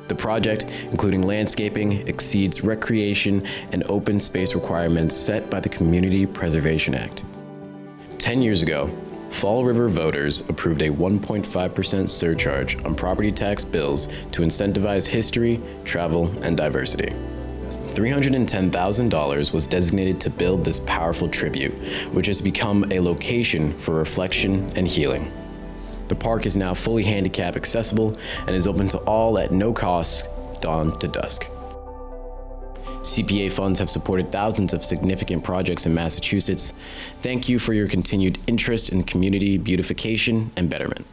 The project, including landscaping, exceeds recreation and open space requirements set by the Community Preservation Act. 10 years ago, Fall River voters approved a 1.5% surcharge on property tax bills to incentivize history, travel, and diversity. $310,000 was designated to build this powerful tribute, which has become a location for reflection and healing. The park is now fully handicap accessible and is open to all at no cost, dawn to dusk. CPA funds have supported thousands of significant projects in Massachusetts. Thank you for your continued interest in community beautification and betterment.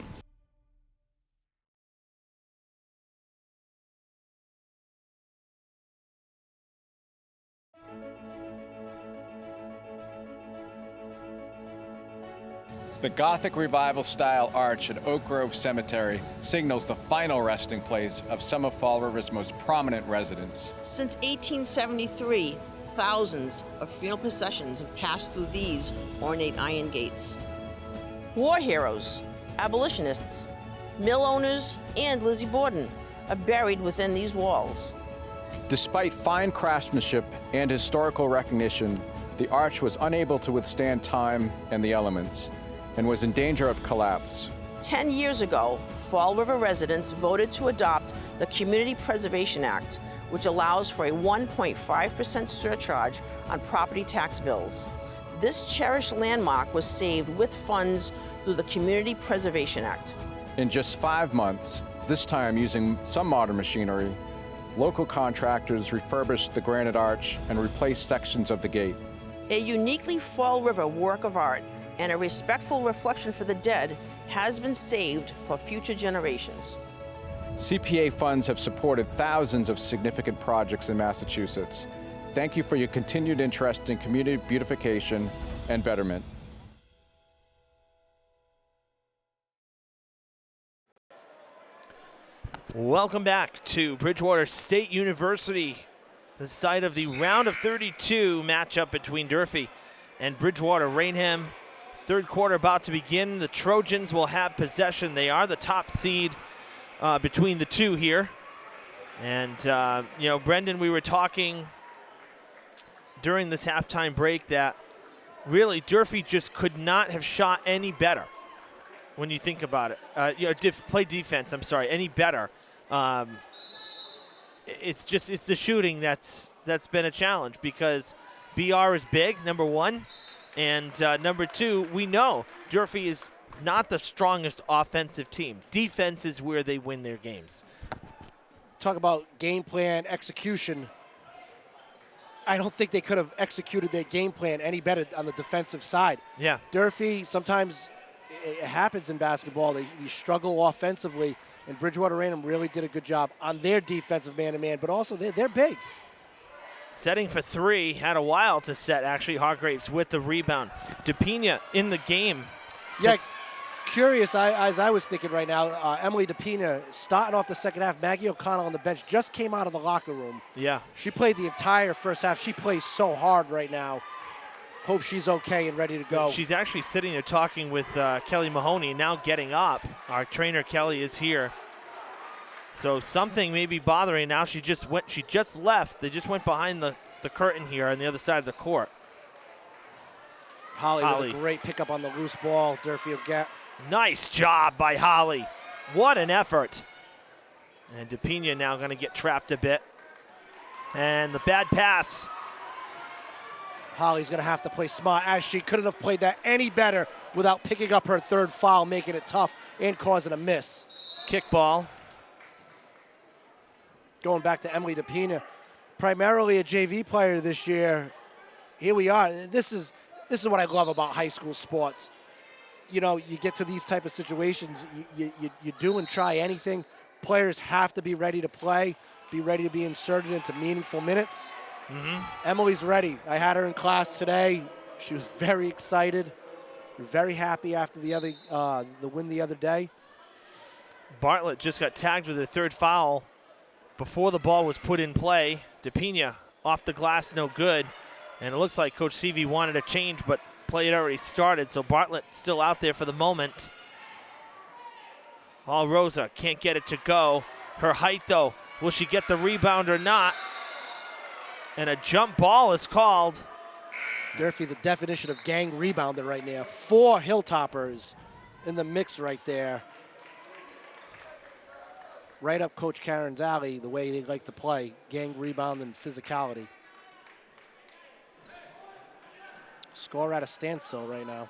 The Gothic Revival-style arch at Oak Grove Cemetery signals the final resting place of some of Fall River's most prominent residents. Since 1873, thousands of funeral processions have passed through these ornate iron gates. War heroes, abolitionists, mill owners, and Lizzie Borden are buried within these walls. Despite fine craftsmanship and historical recognition, the arch was unable to withstand time and the elements, and was in danger of collapse. 10 years ago, Fall River residents voted to adopt the Community Preservation Act, which allows for a 1.5% surcharge on property tax bills. This cherished landmark was saved with funds through the Community Preservation Act. In just 5 months, this time using some modern machinery, local contractors refurbished the granite arch and replaced sections of the gate. A uniquely Fall River work of art and a respectful reflection for the dead has been saved for future generations. CPA funds have supported thousands of significant projects in Massachusetts. Thank you for your continued interest in community beautification and betterment. Welcome back to Bridgewater State University, the site of the round of 32 matchup between Durfee and Bridgewater-Raynham. Third quarter about to begin. The Trojans will have possession. They are the top seed between the two here. And, you know, Brendan, we were talking during this halftime break that really Durfee just could not have shot any better when you think about it. You know, play defense, I'm sorry, any better. It's the shooting that's been a challenge because BR is big, number one. And number two, we know Durfee is not the strongest offensive team. Defense is where they win their games. Talk about game plan execution. I don't think they could have executed their game plan any better on the defensive side. Yeah. Durfee, sometimes it happens in basketball. You struggle offensively, and Bridgewater-Raynham really did a good job on their defensive man-to-man, but also they're big. Setting for three, had a while to set, actually. Hargraves with the rebound. DePina in the game. Yeah, curious, as I was thinking right now, Emily DePina starting off the second half. Maggie O'Connell on the bench just came out of the locker room. Yeah. She played the entire first half. She plays so hard right now. Hope she's okay and ready to go. She's actually sitting there talking with Kelly Mahoney, now getting up. Our trainer, Kelly, is here. So something may be bothering now. She just left. They just went behind the curtain here on the other side of the court. Holly with a great pickup on the loose ball. Durfee will get. Nice job by Holly. What an effort. And DePina now going to get trapped a bit. And the bad pass. Holly's going to have to play smart, as she couldn't have played that any better without picking up her third foul, making it tough and causing a miss. Kick ball. Going back to Emily DePina, primarily a JV player this year. Here we are. This is what I love about high school sports. You know, you get to these type of situations, you do and try anything. Players have to be ready to play, be ready to be inserted into meaningful minutes. Emily's ready. I had her in class today. She was very excited, very happy after the win the other day. Bartlett just got tagged with her third foul before the ball was put in play. DePina off the glass, no good. And it looks like Coach Seavey wanted a change, but play had already started, so Bartlett still out there for the moment. Rosa can't get it to go. Her height, though, will she get the rebound or not? And a jump ball is called. Durfee, the definition of gang rebounder right now. 4 Hilltoppers in the mix right there. Right up Coach Karen's alley, the way they like to play. Gang rebound and physicality. Score at a standstill right now.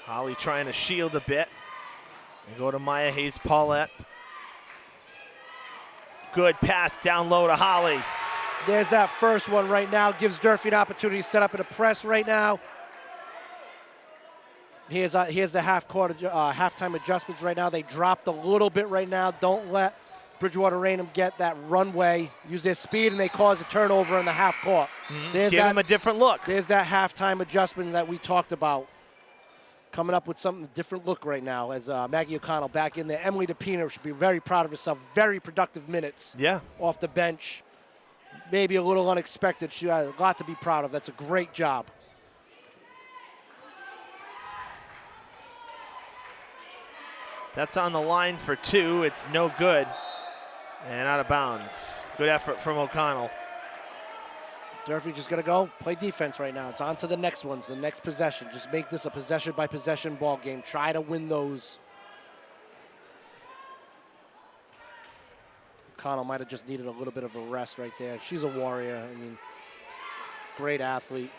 Holly trying to shield a bit. And go to Maya Hayes-Paulette. Good pass down low to Holly. There's that first one right now. Gives Durfee an opportunity to set up in a press right now. Here's the halftime adjustments right now. They dropped a little bit right now. Don't let Bridgewater-Raynham get that runway, use their speed, and they cause a turnover in the half court. Give them a different look. There's that halftime adjustment that we talked about. Coming up with something different look right now as Maggie O'Connell back in there. Emily DePina should be very proud of herself. Very productive minutes off the bench. Maybe a little unexpected. She had a lot to be proud of. That's a great job. That's on the line for 2. It's no good. And out of bounds. Good effort from O'Connell. Durfee just going to go play defense right now. It's on to the next ones, the next possession. Just make this a possession-by-possession ball game. Try to win those. O'Connell might have just needed a little bit of a rest right there. She's a warrior. I mean, great athlete.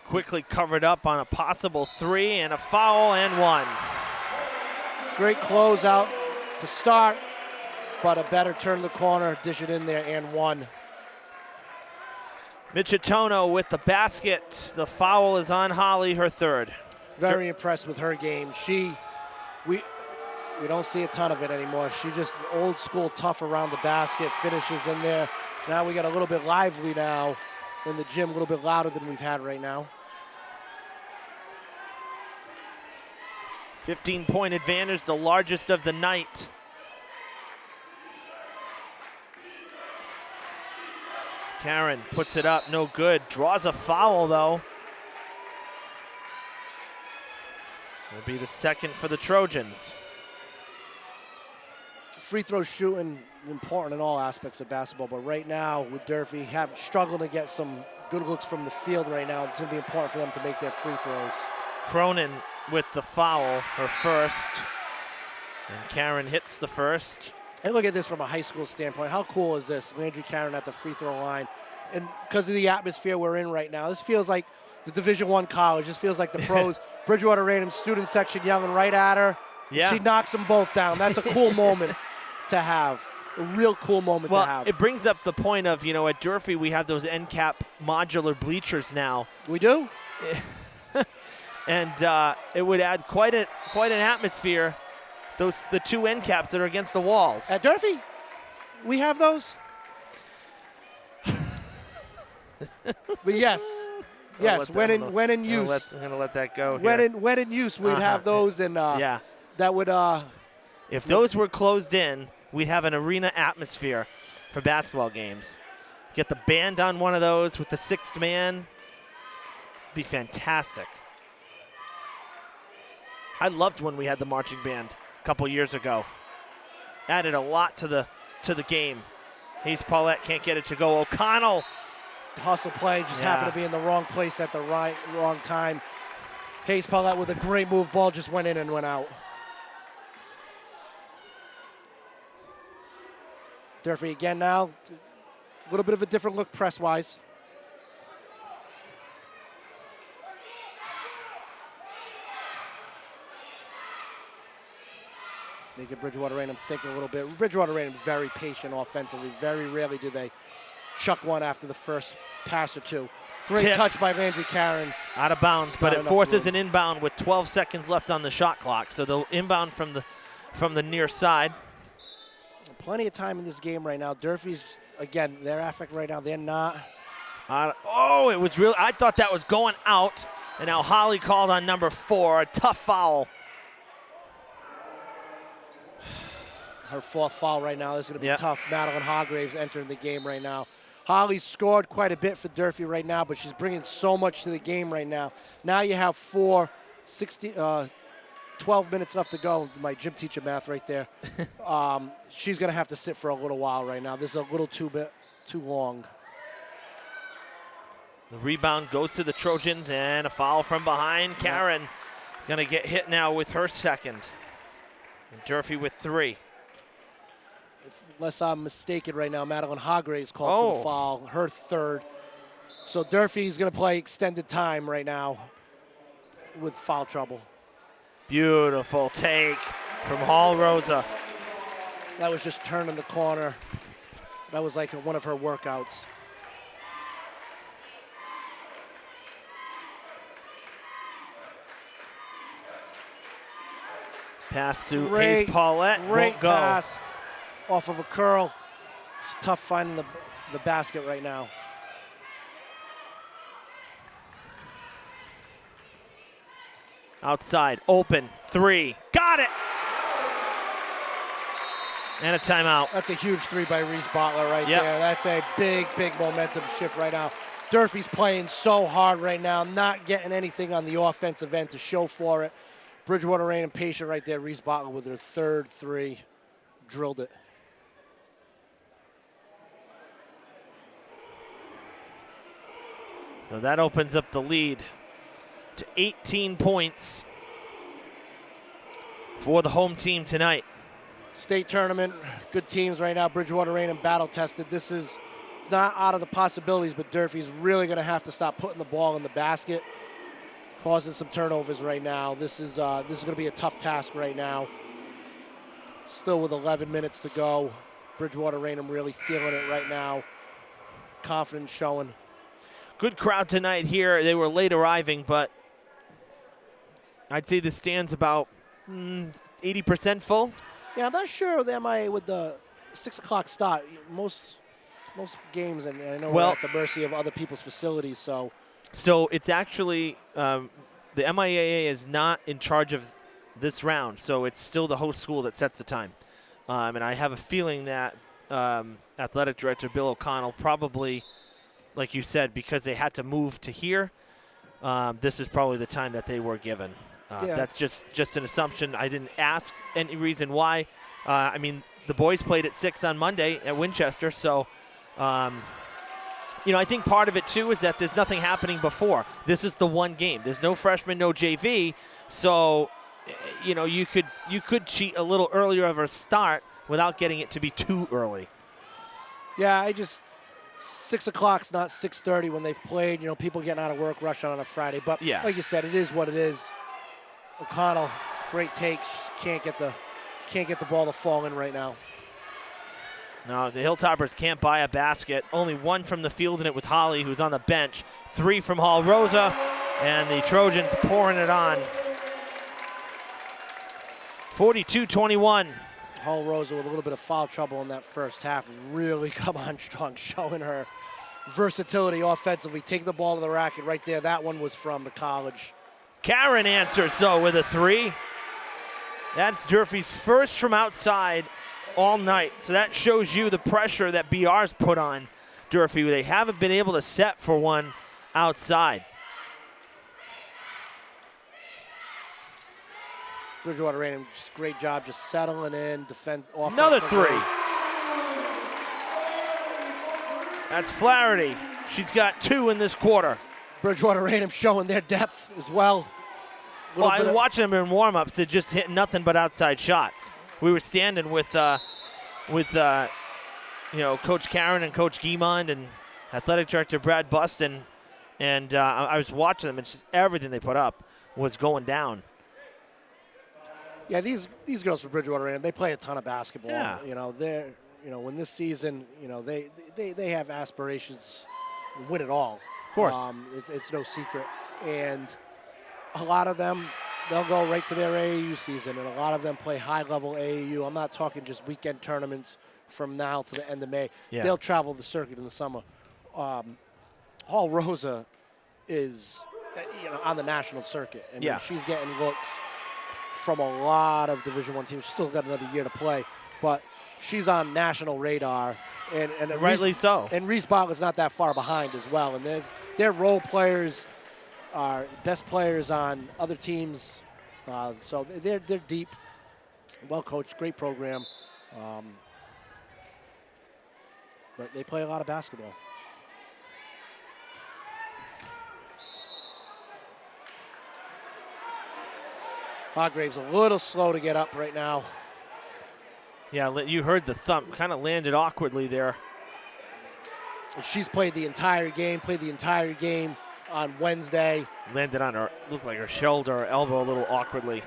Quickly covered up on a possible 3 and a foul and 1. Great closeout to start. But a better turn the corner, dish it in there, and 1. Michitono with the basket. The foul is on Holly, her third. Very impressed with her game. We don't see a ton of it anymore. She just old school tough around the basket, finishes in there. Now we got a little bit lively now in the gym, a little bit louder than we've had right now. 15-point advantage, the largest of the night. Karen puts it up, no good. Draws a foul, though. It'll be the second for the Trojans. Free throw shooting, important in all aspects of basketball, but right now with Durfee struggling to get some good looks from the field right now, it's going to be important for them to make their free throws. Cronin with the foul, her first. And Karen hits the first. And look at this from a high school standpoint. How cool is this? Landry Karen at the free throw line. And because of the atmosphere we're in right now, this feels like the Division I college. This feels like the pros. Bridgewater-Raynham student section yelling right at her. Yeah. She knocks them both down. That's a cool moment to have. A real cool moment to have. It brings up the point of, at Durfee we have those end cap modular bleachers now. We do? And it would add quite an atmosphere. The 2 end caps that are against the walls. At Durfee? We have those? But yes, when in use. I'm gonna let that go. When in use, we'd have those, and that would. If those were closed in, we'd have an arena atmosphere for basketball games. Get the band on one of those with the 6th man. Be fantastic. I loved when we had the marching band a couple years ago. Added a lot to the game. Hayes Paulette can't get it to go. O'Connell. Hustle play, just happened to be in the wrong place at the wrong time. Hayes Paulette with a great move. Ball just went in and went out. Durfee again now. A little bit of a different look press-wise. Making Bridgewater-Raynham think a little bit. Bridgewater-Raynham very patient offensively. Very rarely do they chuck one after the first pass or two. Great touch by Landry Karen. Out of bounds, but it forces an inbound with 12 seconds left on the shot clock. So they'll inbound from the near side. Plenty of time in this game right now. Durfee's, again, their affect right now. They're not. Oh, it was real. I thought that was going out. And now Holly called on number 4. A tough foul. Her fourth foul right now. This is going to be tough. Madeline Hargraves entering the game right now. Holly's scored quite a bit for Durfee right now, but she's bringing so much to the game right now. Now you have 12 minutes left to go. My gym teacher math right there. She's going to have to sit for a little while right now. This is a little too long. The rebound goes to the Trojans, and a foul from behind. Karen is going to get hit now with her second. And Durfee with 3. Unless I'm mistaken right now, Madeline Hargraves called for the foul, her third. So Durfee's going to play extended time right now with foul trouble. Beautiful take from Hall Rosa. That was just turning the corner. That was like one of her workouts. Pass to Hayes Paulette. Great won't go. pass off of a curl. It's tough finding the basket right now. Outside, open, 3. Got it! And a timeout. That's a huge 3 by Reese Butler right there. That's a big, big momentum shift right now. Durfee's playing so hard right now, not getting anything on the offensive end to show for it. Bridgewater-Raynham patient right there. Reese Butler with her third 3. Drilled it. So that opens up the lead to 18 points for the home team tonight. State tournament, good teams right now. Bridgewater-Raynham battle tested. It's not out of the possibilities, but Durfee's really going to have to stop putting the ball in the basket, causing some turnovers right now. This is going to be a tough task right now. Still with 11 minutes to go. Bridgewater-Raynham really feeling it right now. Confidence showing. Good crowd tonight here. They were late arriving, but I'd say the stand's about 80% full. Yeah, I'm not sure the MIA with the 6 o'clock start. Most games, and I know we're at the mercy of other people's facilities. So it's actually the MIAA is not in charge of this round, so it's still the host school that sets the time. And I have a feeling that athletic director Bill O'Connell probably, like you said, because they had to move to here, this is probably the time that they were given. That's just an assumption. I didn't ask any reason why. I mean, the boys played at 6 on Monday at Winchester, so I think part of it too is that there's nothing happening before. This is the one game. There's no freshman, no JV, so you could cheat a little earlier of a start without getting it to be too early. Yeah, 6 o'clock's not 6:30 when they've played. People getting out of work, rushing on a Friday. But like you said, it is what it is. O'Connell, great take. Just can't get the ball to fall in right now. No, the Hilltoppers can't buy a basket. Only 1 from the field, and it was Holly who's on the bench. 3 from Hall Rosa, and the Trojans pouring it on. 42-21. Hall Rosa with a little bit of foul trouble in that first half has really come on strong, showing her versatility offensively. Take the ball to the racket right there. That one was from the college. Karen answers with a 3. That's Durfee's first from outside all night. So that shows you the pressure that BR's put on Durfee. They haven't been able to set for one outside. Bridgewater-Raynham, just great job just settling in, defense. Another three. That's Flaherty. She's got 2 in this quarter. Bridgewater-Raynham showing their depth as well. Well, I was watching them in warm-ups. They just hit nothing but outside shots. We were standing with Coach Karen and Coach Guimond and athletic director Brad Buston, and I was watching them. And just everything they put up was going down. Yeah, these girls from Bridgewater-Raynham, they play a ton of basketball. Yeah. When this season, they have aspirations to win it all. Of course. It's no secret. And a lot of them, they'll go right to their AAU season, and a lot of them play high-level AAU. I'm not talking just weekend tournaments from now to the end of May. Yeah. They'll travel the circuit in the summer. Hall Rosa is, on the national circuit. And yeah. She's getting looks from a lot of Division I teams. She's still got another year to play, but she's on national radar. And rightly so. And Reese Bartlett's not that far behind as well. And their role players are best players on other teams. So they're deep, well coached, great program. But they play a lot of basketball. Hargraves a little slow to get up right now. Yeah, you heard the thump. Kind of landed awkwardly there. She's played the entire game on Wednesday. Landed on her, looks like her shoulder or elbow a little awkwardly.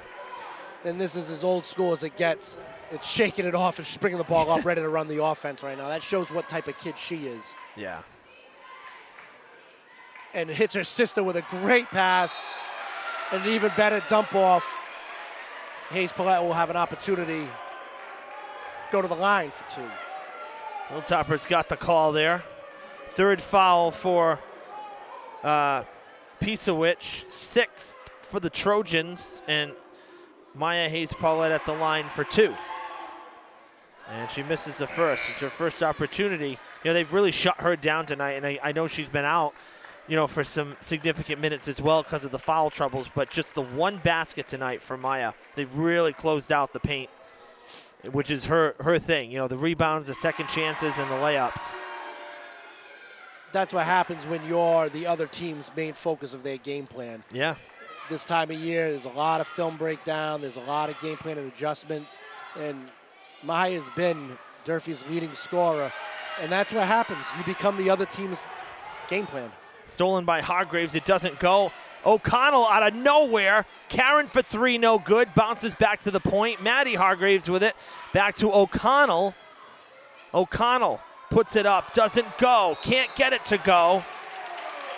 And this is as old school as it gets. It's shaking it off and she's bringing the ball up, ready to run the offense right now. That shows what type of kid she is. Yeah. And hits her sister with a great pass and an even better dump off. Hayes Paulette will have an opportunity. Go to the line for 2. Hilltopper's got the call there. 3rd foul for Pisewicz, 6th for the Trojans, and Maya Hayes Paulette at the line for 2. And she misses the first. It's her first opportunity. They've really shut her down tonight, and I know she's been out, for some significant minutes as well because of the foul troubles, but just the one basket tonight for Maya. They've really closed out the paint, which is her thing. The rebounds, the second chances, and the layups. That's what happens when you're the other team's main focus of their game plan. Yeah. This time of year, there's a lot of film breakdown. There's a lot of game plan and adjustments. And Maya's been Durfee's leading scorer. And that's what happens. You become the other team's game plan. Stolen by Hargraves. It doesn't go. O'Connell out of nowhere. Karen for 3, no good. Bounces back to the point. Maddie Hargraves with it. Back to O'Connell. O'Connell puts it up. Doesn't go. Can't get it to go.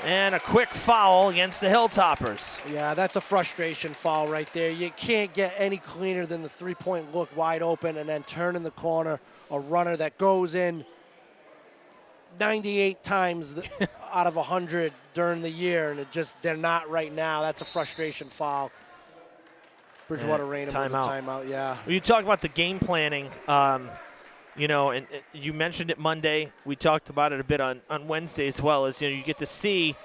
And a quick foul against the Hilltoppers. Yeah, that's a frustration foul right there. You can't get any cleaner than the three-point look wide open and then turn in the corner a runner that goes in 98 times out of 100 during the year, and they're not right now. That's a frustration foul. Bridgewater-Raynham with a timeout, yeah. Well, you talk about the game planning, and you mentioned it Monday. We talked about it a bit on Wednesday as well. As you get to see,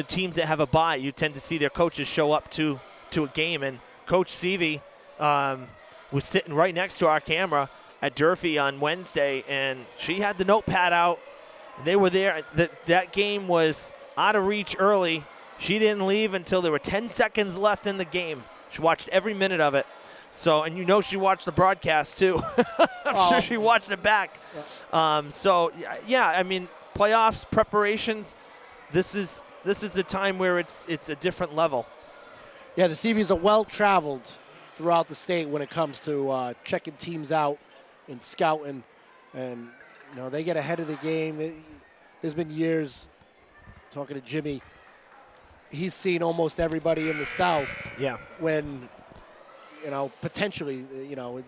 teams that have a bye. You tend to see their coaches show up to a game, and Coach Seavey was sitting right next to our camera at Durfee on Wednesday, and she had the notepad out. They were there. That game was out of reach early. She didn't leave until there were 10 seconds left in the game. She watched every minute of it. So, and she watched the broadcast too. I'm sure she watched it back. Yeah. Playoffs, preparations, this is the time where it's a different level. Yeah, the Seavies are well-traveled throughout the state when it comes to checking teams out and scouting. And, they get ahead of the game. There's been years, talking to Jimmy, he's seen almost everybody in the South. Yeah. When, potentially,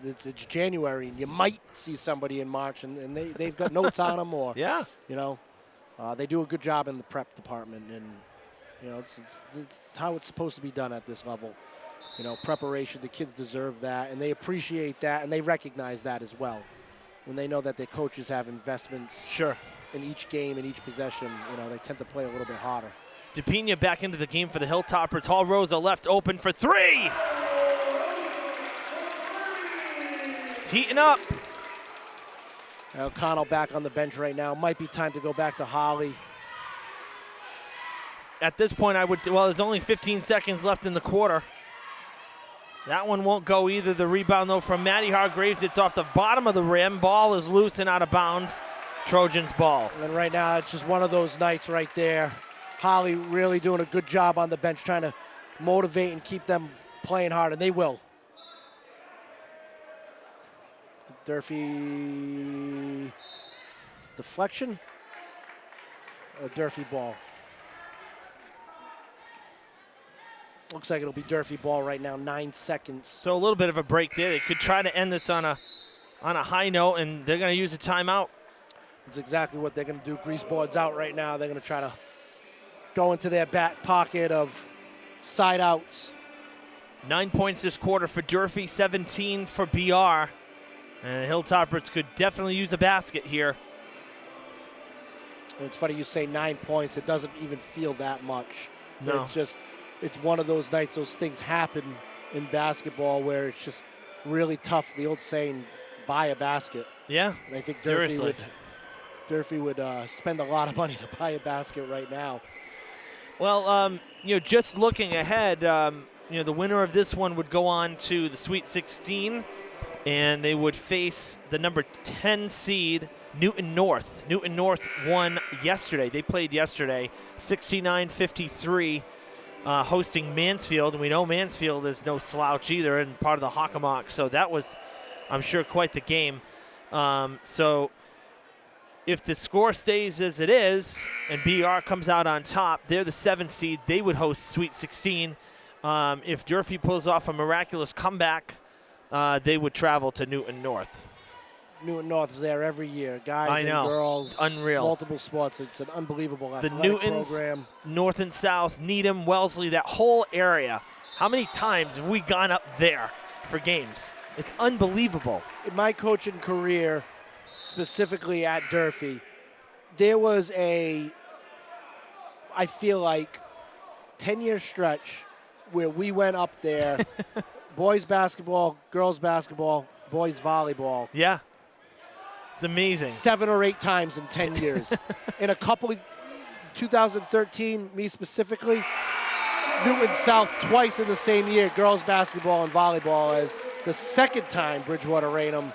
it's January and you might see somebody in March and they've got notes on them or, yeah. They do a good job in the prep department and, it's how it's supposed to be done at this level. Preparation, the kids deserve that and they appreciate that and they recognize that as well. When they know that their coaches have investments in each game, in each possession, they tend to play a little bit harder. DePina back into the game for the Hilltoppers. Hall Rosa left open for 3. heating up. O'Connell back on the bench right now. Might be time to go back to Holly. At this point, I would say, well, there's only 15 seconds left in the quarter. That one won't go either. The rebound, though, from Maddie Hargraves. It's off the bottom of the rim. Ball is loose and out of bounds. Trojans ball. And right now, it's just one of those nights right there. Holly really doing a good job on the bench, trying to motivate and keep them playing hard, and they will. Durfee deflection. A Durfee ball. Looks like it'll be Durfee ball right now, 9 seconds. So a little bit of a break there. They could try to end this on a high note, and they're going to use a timeout. That's exactly what they're going to do. Grease boards out right now. They're going to try to go into their back pocket of side outs. 9 points this quarter for Durfee, 17 for BR. And the Hilltoppers could definitely use a basket here. And it's funny you say 9 points. It doesn't even feel that much. No. It's just, it's one of those nights, those things happen in basketball where it's just really tough. The old saying, buy a basket. Yeah, and I think Durfee would spend a lot of money to buy a basket right now. Well, just looking ahead, the winner of this one would go on to the Sweet 16, and they would face the number 10 seed, Newton North. Newton North won yesterday. They played yesterday, 69-53, hosting Mansfield. And we know Mansfield is no slouch either and part of the Hockomock. So that was, I'm sure, quite the game. So if the score stays as it is and BR comes out on top, they're the 7th seed. They would host Sweet 16. If Durfee pulls off a miraculous comeback, they would travel to Newton North. Newton North is there every year. Guys I know. and girls. It's unreal. Multiple sports. It's an unbelievable The athletic Newtons, program. North and South, Needham, Wellesley, that whole area. How many times have we gone up there for games? It's unbelievable. In my coaching career, specifically at Durfee, there was I feel like, 10-year stretch where we went up there, boys basketball, girls basketball, boys volleyball. Yeah. It's amazing. 7 or 8 times in 10 years. In a couple, 2013, me specifically, Newton South twice in the same year, girls basketball and volleyball, as the second time Bridgewater-Raynham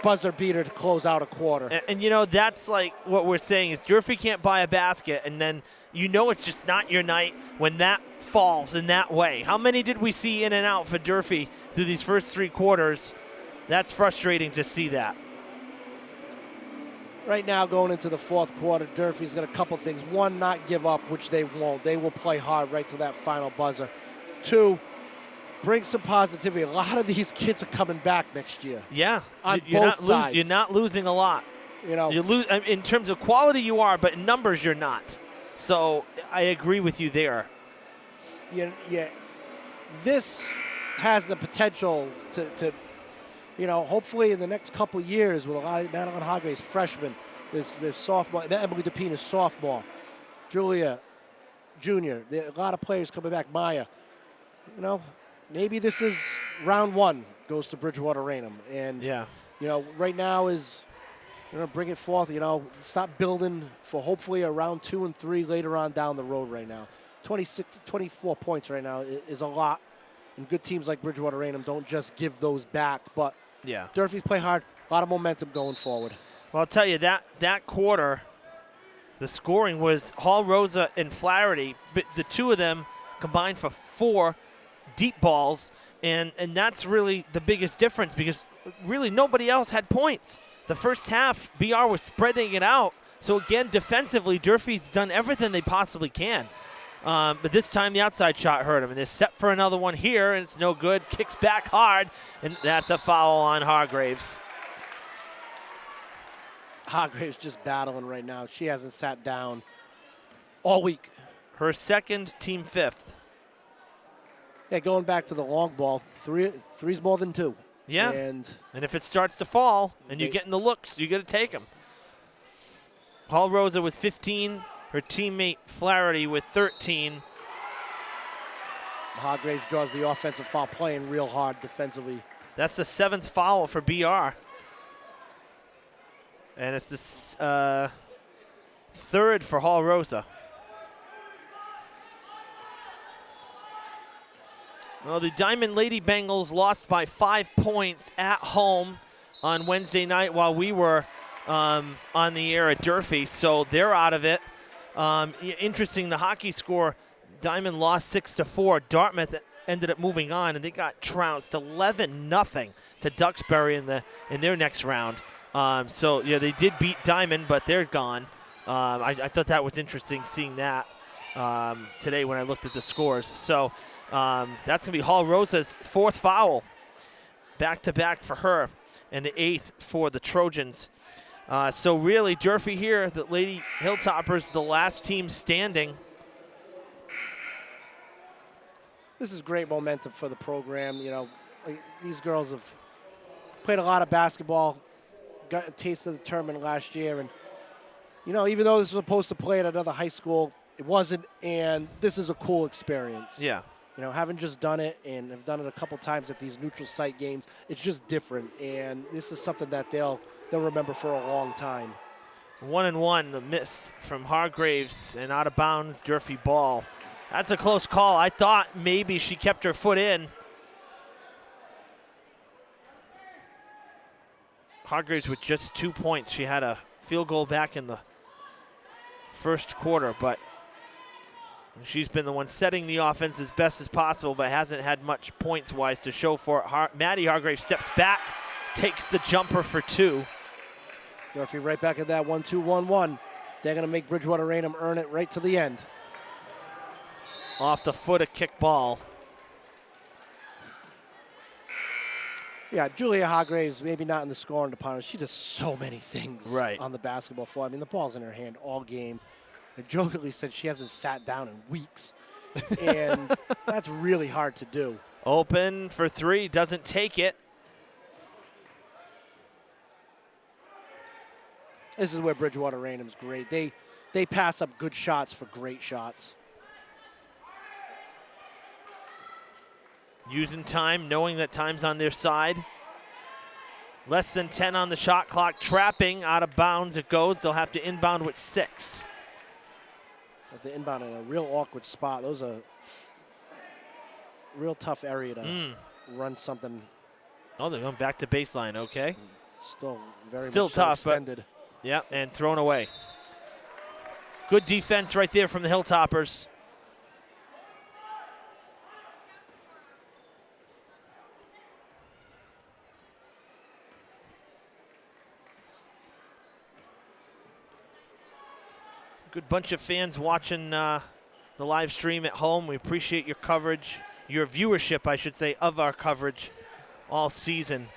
buzzer beater to close out a quarter. And that's like what we're saying is Durfee can't buy a basket, and then it's just not your night when that falls in that way. How many did we see in and out for Durfee through these first 3 quarters? That's frustrating to see that. Right now, going into the 4th quarter, Durfee's got a couple things. 1, not give up, which they won't. They will play hard right to that final buzzer. 2, bring some positivity. A lot of these kids are coming back next year. Yeah, on both sides. You're not losing a lot. You lose in terms of quality. You are, but in numbers, you're not. So I agree with you there. Yeah, this has the potential to hopefully in the next couple of years with a lot of Madeline Hargraves freshmen, this sophomore, Emily DePina is sophomore, Julia junior, a lot of players coming back, Maya. Maybe this is round 1 goes to Bridgewater-Raynham, and right now is bring it forth. Stop building for hopefully a round 2 and 3 later on down the road. Right now, 24 points right now is a lot, and good teams like Bridgewater-Raynham don't just give those back. But Durfee's play hard, a lot of momentum going forward. Well, I'll tell you that quarter, the scoring was Hall, Rosa, and Flaherty. The 2 of them combined for 4 deep balls, and that's really the biggest difference because really nobody else had points. The first half, BR was spreading it out. So again, defensively, Durfee's done everything they possibly can. But this time the outside shot hurt him, and they're set for another one here, and it's no good. Kicks back hard, and that's a foul on Hargraves. Hargraves just battling right now. She hasn't sat down all week. Her second, team 5th. Yeah, going back to the long ball, three's more than 2. Yeah, and if it starts to fall and you're getting the looks, you got to take them. Hall Rosa was 15. Her teammate Flaherty with 13. Hargraves draws the offensive foul, playing real hard defensively That's the 7th foul for BR. And it's the 3rd for Hall Rosa. Well, the Diamond Lady Bengals lost by 5 points at home on Wednesday night while we were on the air at Durfee, so they're out of it. Interesting, the hockey score, Diamond lost 6-4. Dartmouth ended up moving on, and they got trounced 11-0 to Duxbury in their next round. So, yeah, they did beat Diamond, but they're gone. I thought that was interesting seeing that today when I looked at the scores. So that's going to be Hall Rosa's 4th foul, back-to-back for her, and the 8th for the Trojans. So really, Durfee here, the Lady Hilltoppers, the last team standing. This is great momentum for the program. You know, these girls have played a lot of basketball, got a taste of the tournament last year, and you know, even though this was supposed to play at another high school, it wasn't, and this is a cool experience. Yeah. You know, having just done it, and have done it a couple times at these neutral site games, it's just different, and this is something that they'll remember for a long time. 1-1, the miss from Hargraves, and out of bounds, Durfee ball. That's a close call. I thought maybe she kept her foot in. Hargraves with just 2 points. She had a field goal back in the first quarter, but she's been the one setting the offense as best as possible, but hasn't had much points-wise to show for it. Maddie Hargraves steps back, takes the jumper for 2. Durfee right back at that 1-2-1-1. They're going to make Bridgewater-Raynham earn it right to the end. Off the foot, a kick ball. Yeah, Julia Hargraves, maybe not in the scoring department. She does so many things right on the basketball floor. I mean, the ball's in her hand all game. I jokingly said she hasn't sat down in weeks, and that's really hard to do. Open for 3, doesn't take it. This is where Bridgewater-Raynham's great. They pass up good shots for great shots. Using time, knowing that time's on their side. Less than 10 on the shot clock. Trapping, out of bounds it goes. They'll have to inbound with 6. But the inbound in a real awkward spot. Those are real tough area to run something. Oh, they're going back to baseline, okay. Still very Still much tough, so extended. But yeah, and thrown away. Good defense right there from the Hilltoppers. Good bunch of fans watching the live stream at home. We appreciate your coverage, your viewership, I should say, of our coverage all season.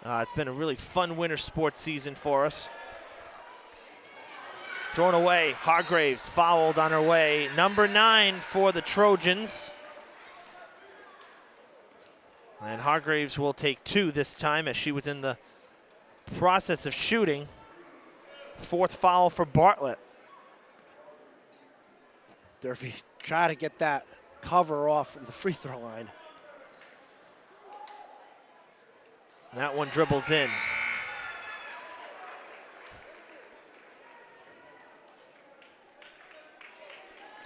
It's been a really fun winter sports season for us. Thrown away, Hargraves fouled on her way. Number 9 for the Trojans. And Hargraves will take 2 this time as she was in the process of shooting. 4th foul for Bartlett. Durfee try to get that cover off from the free throw line. That one dribbles in.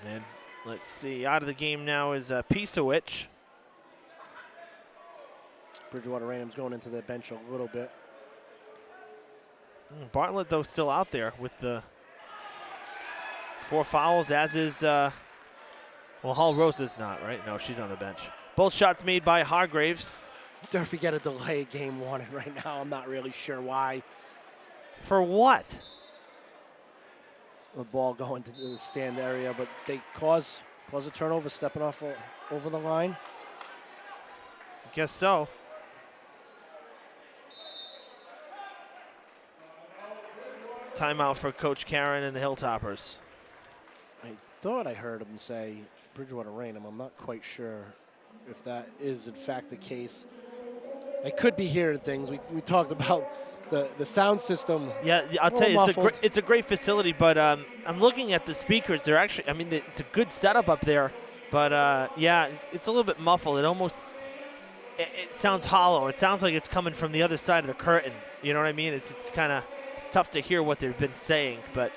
And let's see, out of the game now is Pisewicz. Bridgewater-Raynham's going into the bench a little bit. Bartlett, though, still out there with the 4 fouls, as is, well, Hall Rosa's not, right? No, she's on the bench. Both shots made by Hargraves. Durfee get a delay game wanted right now. I'm not really sure why. For what? The ball going to the stand area, but they cause a turnover, stepping off over the line. I guess so. Timeout for Coach Karen and the Hilltoppers. I thought I heard him say Bridgewater-Raynham. I'm not quite sure if that is in fact the case. I could be hearing things. We talked about the sound system. Yeah, I'll tell you, it's a great facility, but I'm looking at the speakers. They're actually, I mean, it's a good setup up there, but yeah, it's a little bit muffled. It almost it sounds hollow. It sounds like it's coming from the other side of the curtain. You know what I mean? It's tough to hear what they've been saying, but.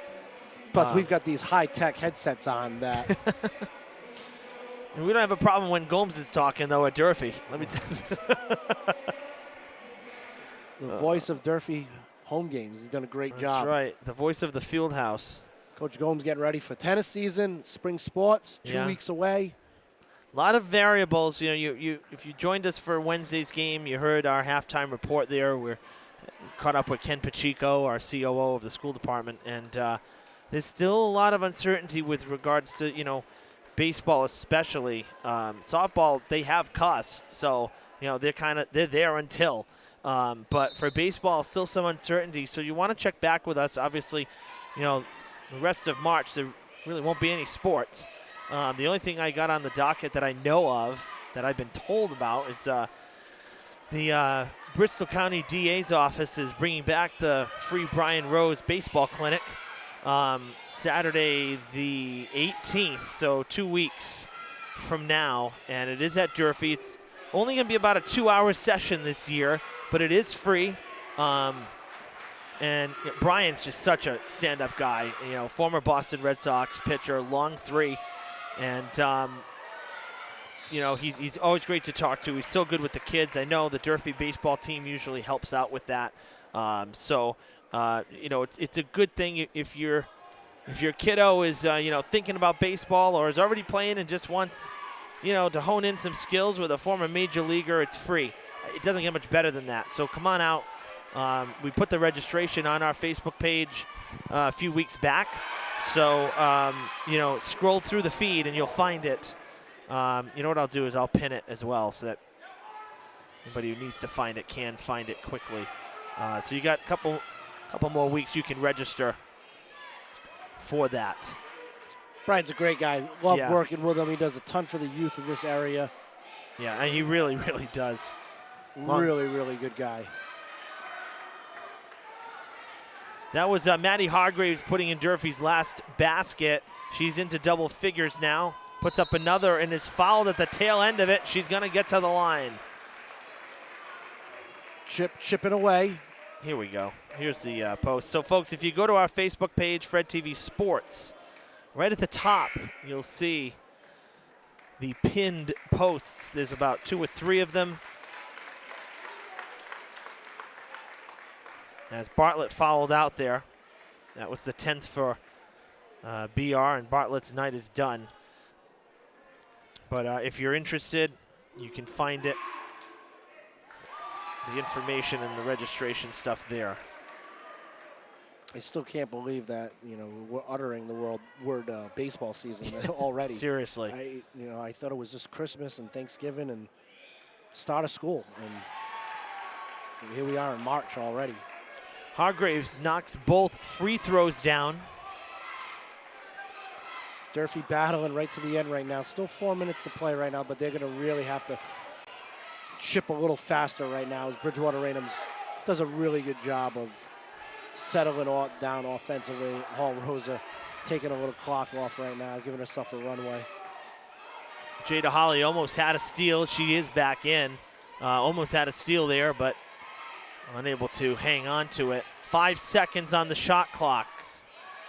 Plus, we've got these high-tech headsets on that. And we don't have a problem when Gomes is talking, though, at Durfee. Let me tell you. The voice of Durfee home games. He's done a great job. That's right. The voice of the field house. Coach Gomes getting ready for tennis season, spring sports, 2 weeks away. A lot of variables. You know, if you joined us for Wednesday's game, you heard our halftime report there. We're caught up with Ken Pacheco, our COO of the school department, and there's still a lot of uncertainty with regards to, you know, baseball especially. Softball, they have cuss, so, you know, they're there until. But for baseball, still some uncertainty. So you want to check back with us. Obviously, you know, the rest of March, there really won't be any sports. The only thing I got on the docket that I know of, that I've been told about, is the Bristol County DA's office is bringing back the free Brian Rose baseball clinic Saturday the 18th, so 2 weeks from now, and it is at Durfee. It's only going to be about a 2-hour session this year, but it is free. And Brian's just such a stand-up guy, you know, former Boston Red Sox pitcher, long three, and you know, he's always great to talk to. He's so good with the kids. I know the Durfee baseball team usually helps out with that. You know, it's a good thing if your kiddo is you know, thinking about baseball or is already playing and just wants, you know, to hone in some skills with a former major leaguer. It's free. It doesn't get much better than that. So come on out. We put the registration on our Facebook page a few weeks back. So you know, scroll through the feed and you'll find it. You know what I'll do is I'll pin it as well so that anybody who needs to find it can find it quickly. So you got a couple more weeks you can register for that. Brian's a great guy. Love working with him. He does a ton for the youth in this area. Yeah, and he really, really does. Really, really good guy. That was Maddie Hargraves putting in Durfee's last basket. She's into double figures now. Puts up another and is fouled at the tail end of it. She's going to get to the line. Chipping away. Here we go. Here's the post. So, folks, if you go to our Facebook page, Fred TV Sports, right at the top, you'll see the pinned posts. There's about 2 or 3 of them. As Bartlett fouled out there. That was the 10th for BR, and Bartlett's night is done. But if you're interested, you can find it, the information and the registration stuff there. I still can't believe that, you know, we're uttering the word baseball season already. Seriously. I thought it was just Christmas and Thanksgiving and start of school, and here we are in March already. Hargraves knocks both free throws down. Durfee battling right to the end right now. Still 4 minutes to play right now, but they're going to really have to chip a little faster right now as Bridgewater-Raynham does a really good job of settling down offensively. Hall Rosa taking a little clock off right now, giving herself a runway. Jada Holly almost had a steal. She is back in. Almost had a steal there, but unable to hang on to it. 5 seconds on the shot clock.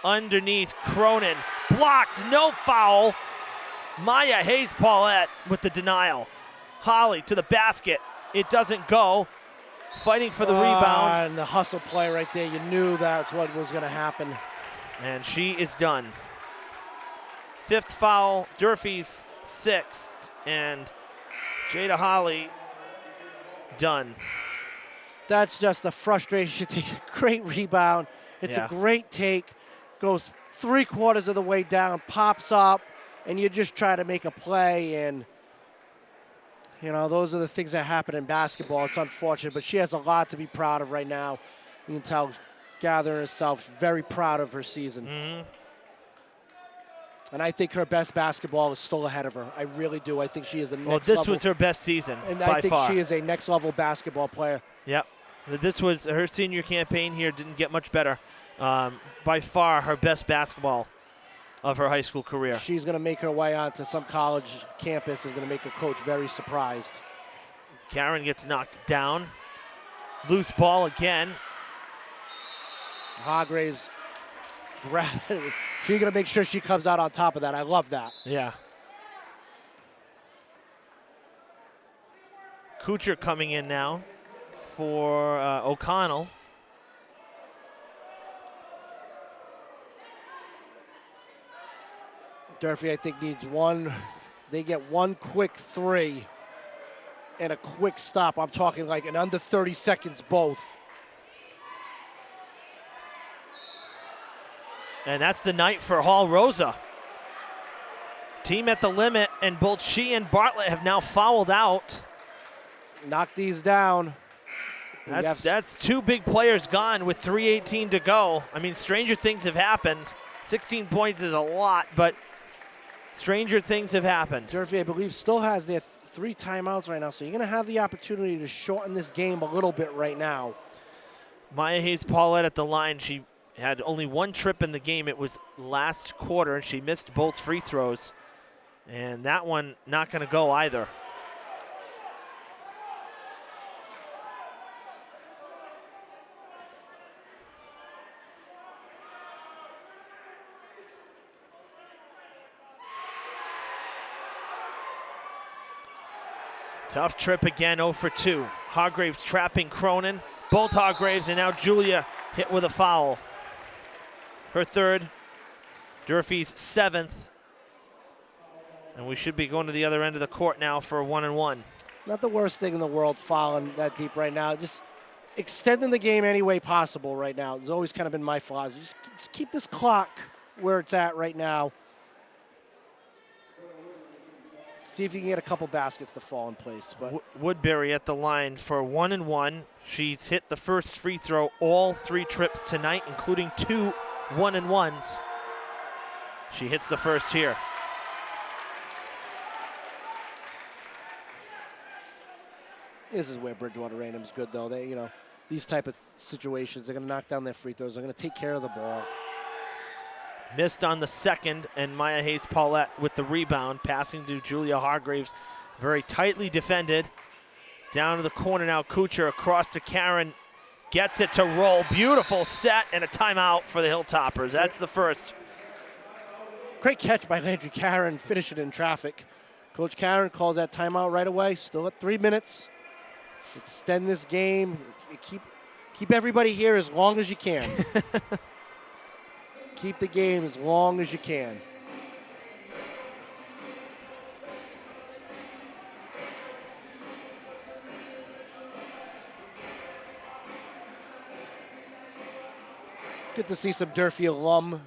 Underneath, Cronin blocked, no foul. Maya Hayes-Paulette with the denial. Holly to the basket. It doesn't go. Fighting for the rebound. And the hustle play right there. You knew that's what was going to happen. And she is done. 5th foul, Durfee's 6th. And Jada Holly done. That's just a frustration. She takes a great rebound. It's a great take. Goes 3/4 of the way down, pops up, and you just try to make a play. And, you know, those are the things that happen in basketball. It's unfortunate, but she has a lot to be proud of right now. You can tell, gathering herself, very proud of her season. Mm-hmm. And I think her best basketball is still ahead of her. I really do. I think she is a next level. level. This was her best season and by I think far. she is a next level basketball player. Yep. This was her senior campaign here. Didn't get much better. By far her best basketball of her high school career. She's going to make her way onto some college campus and going to make a coach very surprised. Karen gets knocked down. Loose ball again. Hargraves grab it. She's going to make sure she comes out on top of that. I love that. Yeah. Kuchar coming in now for O'Connell. Durfee, I think, needs one. They get one quick three and a quick stop. I'm talking like in under 30 seconds both. And that's the night for Hall Rosa. Team at the limit, and both she and Bartlett have now fouled out. Knock these down. That's two big players gone with 3:18 to go. I mean, stranger things have happened. 16 points is a lot, but stranger things have happened. Durfee, I believe, still has their 3 timeouts right now, so you're going to have the opportunity to shorten this game a little bit right now. Maya Hayes-Paulette at the line. She had only one trip in the game. It was last quarter, and she missed both free throws. And that one not going to go either. Tough trip again, 0 for 2. Hargraves trapping Cronin. Both Hargraves, and now Julia hit with a foul. Her third, Durfee's 7th. And we should be going to the other end of the court now for a 1-and-1. Not the worst thing in the world fouling that deep right now. Just extending the game any way possible right now. It's always kind of been my philosophy. Just keep this clock where it's at right now. See if you can get a couple baskets to fall in place. But Woodbury at the line for 1-and-1. She's hit the first free throw all 3 trips tonight, including 2 1-and-1s. She hits the first here. This is where Bridgewater-Raynham's good, though. They, you know, these type of situations, they're going to knock down their free throws. They're going to take care of the ball. Missed on the second, and Maya Hayes-Paulette with the rebound, passing to Julia Hargraves. Very tightly defended. Down to the corner now, Kuchar across to Karen. Gets it to roll. Beautiful set and a timeout for the Hilltoppers. That's the first. Great catch by Landry Karen, finishing in traffic. Coach Karen calls that timeout right away. Still at 3 minutes. Extend this game. Keep everybody here as long as you can. Keep the game as long as you can. Good to see some Durfee alum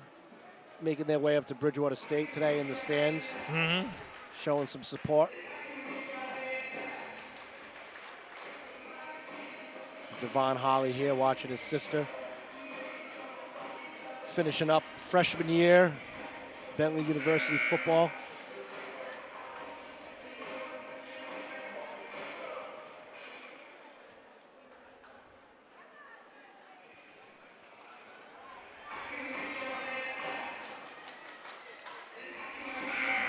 making their way up to Bridgewater State today in the stands, showing some support. Javon Holly here watching his sister. Finishing up freshman year, Bentley University football.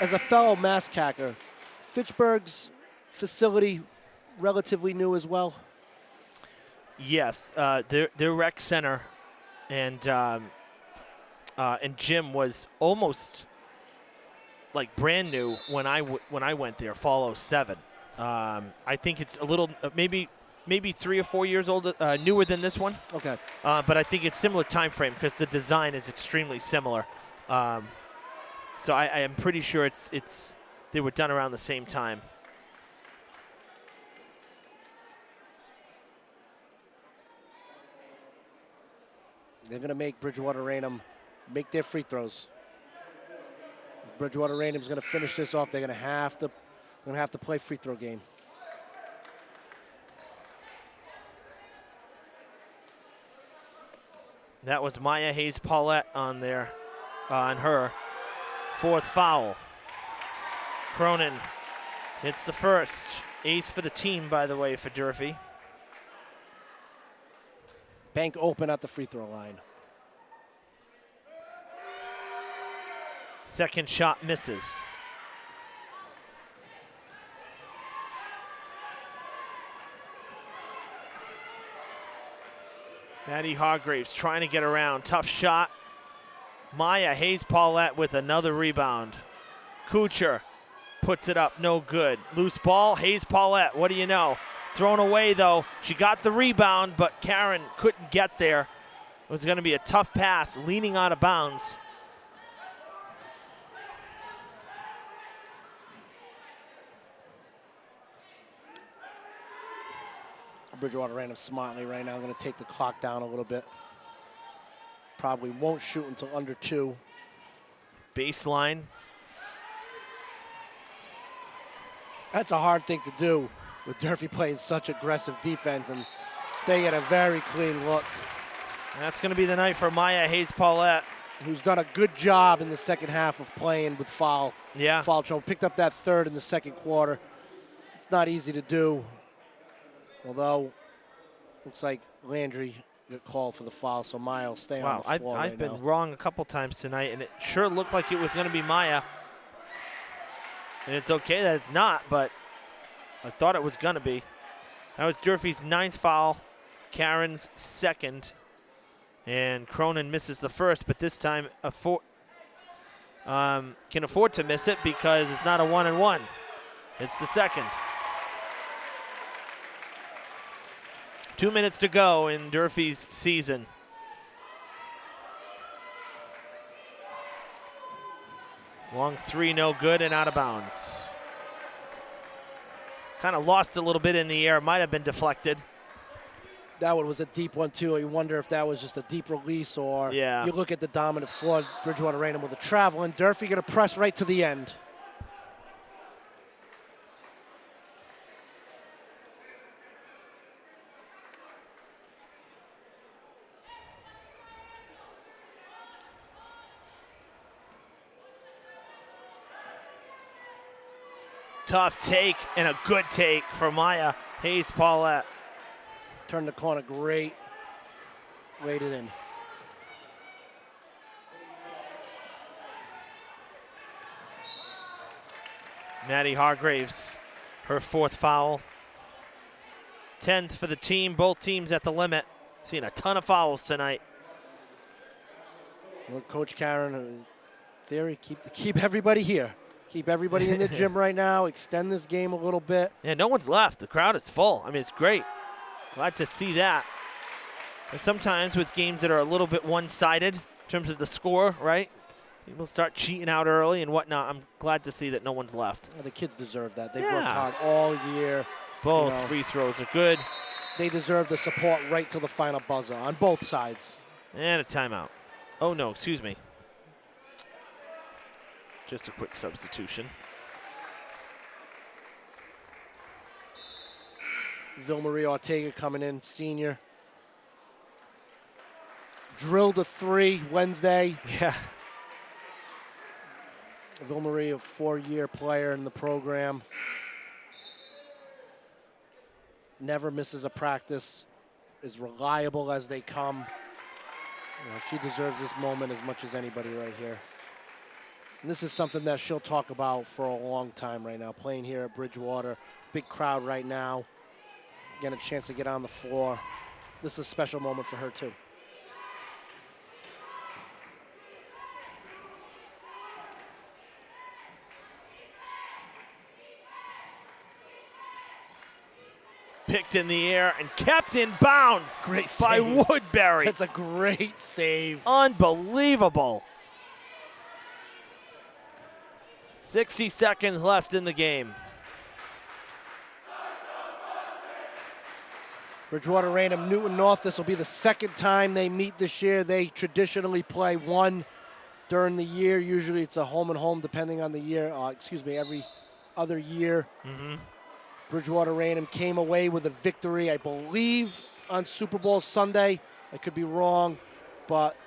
As a fellow Masscacker, Fitchburg's facility relatively new as well. Yes, their rec center and gym was almost like brand new when I went there, fall 07. I think it's a little maybe 3 or 4 years old, newer than this one. Okay. But I think it's similar time frame because the design is extremely similar. So I am pretty sure they were done around the same time. They're going to make Bridgewater-Raynham make their free throws. If Bridgewater-Raynham's going to finish this off, they're going to have to play free throw game. That was Maya Hayes-Paulette on there, on her 4th foul. Cronin hits the first. Ace for the team, by the way, for Durfee. Bank open at the free throw line. Second shot misses. Maddie Hargraves trying to get around. Tough shot. Maya Hayes-Paulette with another rebound. Kuchar puts it up, no good. Loose ball, Hayes-Paulette, what do you know? Thrown away though. She got the rebound, but Karen couldn't get there. It was gonna be a tough pass, leaning out of bounds. Bridgewater-Raynham smartly right now. Going to take the clock down a little bit. Probably won't shoot until under 2. Baseline. That's a hard thing to do with Durfee playing such aggressive defense, and they get a very clean look. And that's going to be the night for Maya Hayes-Paulette, who's done a good job in the second half of playing with foul trouble. Picked up that third in the second quarter. It's not easy to do. Although, looks like Landry got called for the foul, so Maya will stay on the floor. I've been wrong a couple times tonight, and it sure looked like it was going to be Maya. And it's okay that it's not, but I thought it was going to be. That was Durfee's 9th foul, Karen's 2nd, and Cronin misses the first, but this time can afford to miss it because it's not a 1-and-1. It's the 2nd. 2 minutes to go in Durfee's season. Long 3, no good, and out of bounds. Kind of lost a little bit in the air, might have been deflected. That one was a deep one too. You wonder if that was just a deep release, or you look at the dominant floor, Bridgewater-Raynham with a traveling. Durfee gonna press right to the end. Tough take and a good take for Maya Hayes-Paulette. Turned the corner great. Laid it in. Maddie Hargraves, her 4th foul. 10th for the team, both teams at the limit. Seeing a ton of fouls tonight. Well, Coach Karen, in theory, keep everybody here. Keep everybody in the gym right now. Extend this game a little bit. Yeah, no one's left. The crowd is full. I mean, it's great. Glad to see that. And sometimes with games that are a little bit one-sided in terms of the score, right? People start cheating out early and whatnot. I'm glad to see that no one's left. Well, the kids deserve that. They've worked hard all year. Both free throws are good. They deserve the support right till the final buzzer on both sides. And a timeout. Oh, no, excuse me. Just a quick substitution. Vilmarie Ortega coming in, senior. Drilled a 3 Wednesday. Yeah. Vilmarie, a 4-year player in the program. Never misses a practice. As reliable as they come. You know, she deserves this moment as much as anybody right here. And this is something that she'll talk about for a long time right now, playing here at Bridgewater. Big crowd right now. Getting a chance to get on the floor. This is a special moment for her, too. Picked in the air and kept in bounds by Woodbury. That's a great save. Unbelievable. 60 seconds left in the game. Bridgewater-Raynham, Newton North. This will be the 2nd time they meet this year. They traditionally play one during the year. Usually it's a home and home depending on the year. Every other year. Bridgewater-Raynham came away with a victory, I believe, on Super Bowl Sunday. I could be wrong, but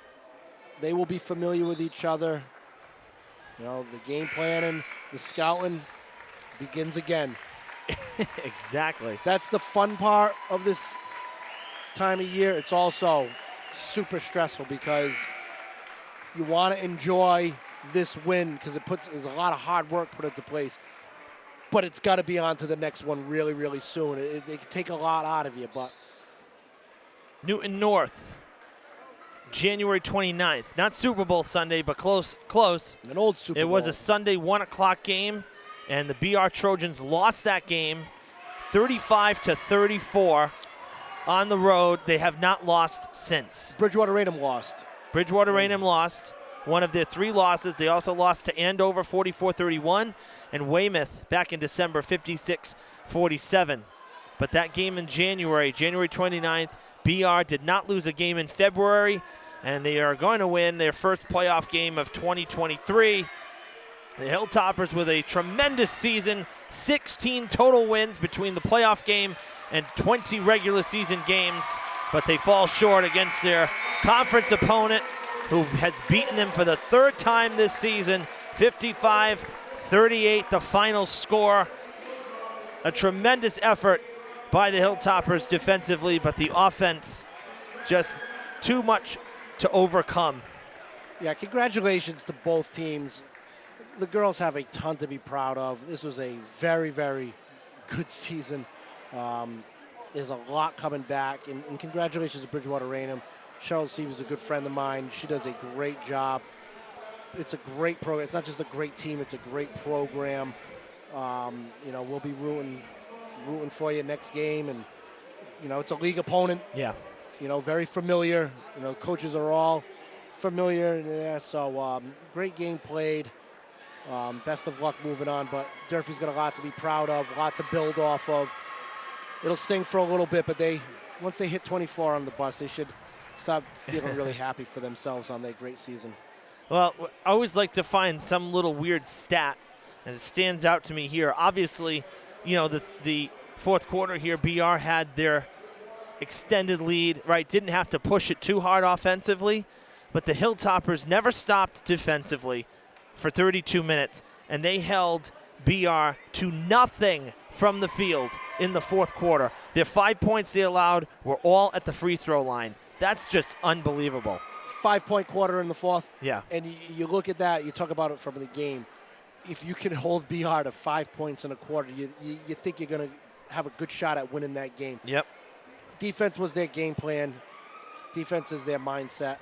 they will be familiar with each other. You know, the game planning, the scouting begins again. Exactly. That's the fun part of this time of year. It's also super stressful because you want to enjoy this win because there's a lot of hard work put into place. But it's got to be on to the next one really, really soon. It can take a lot out of you, but Newton North, January 29th. Not Super Bowl Sunday, but close. An old Super Bowl. It was a Sunday 1 o'clock game, and the BR Trojans lost that game 35-34 on the road. They have not lost since. Bridgewater-Raynham lost. Bridgewater-Raynham lost. One of their 3 losses. They also lost to Andover 44-31 and Weymouth back in December 56-47. But that game in January 29th, BR did not lose a game in February, and they are going to win their first playoff game of 2023. The Hilltoppers with a tremendous season, 16 total wins between the playoff game and 20 regular season games, but they fall short against their conference opponent, who has beaten them for the 3rd time this season, 55-38, the final score. A tremendous effort by the Hilltoppers defensively, but the offense just too much to overcome. Yeah, congratulations to both teams. The girls have a ton to be proud of. This was a very, very good season. There's a lot coming back, and congratulations to Bridgewater-Raynham. Cheryl Seaver's a good friend of mine. She does a great job. It's a great program. It's not just a great team, it's a great program. We'll be rooting for you next game, and it's a league opponent. Yeah. Very familiar. Coaches are all familiar. Yeah, so great game played. Best of luck moving on, but Durfee's got a lot to be proud of, a lot to build off of. It'll sting for a little bit, but once they hit 24 on the bus, they should stop feeling really happy for themselves on their great season. Well, I always like to find some little weird stat, and it stands out to me here. Obviously, the fourth quarter here, BR had their extended lead, right? Didn't have to push it too hard offensively, but the Hilltoppers never stopped defensively for 32 minutes, and they held BR to nothing from the field in the fourth quarter. Their 5 points they allowed were all at the free throw line. That's just unbelievable. 5-point quarter in the fourth. Yeah. And you look at that, you talk about it from the game. If you can hold BR to 5 points in a quarter, you think you're going to have a good shot at winning that game. Yep. Defense was their game plan. Defense is their mindset.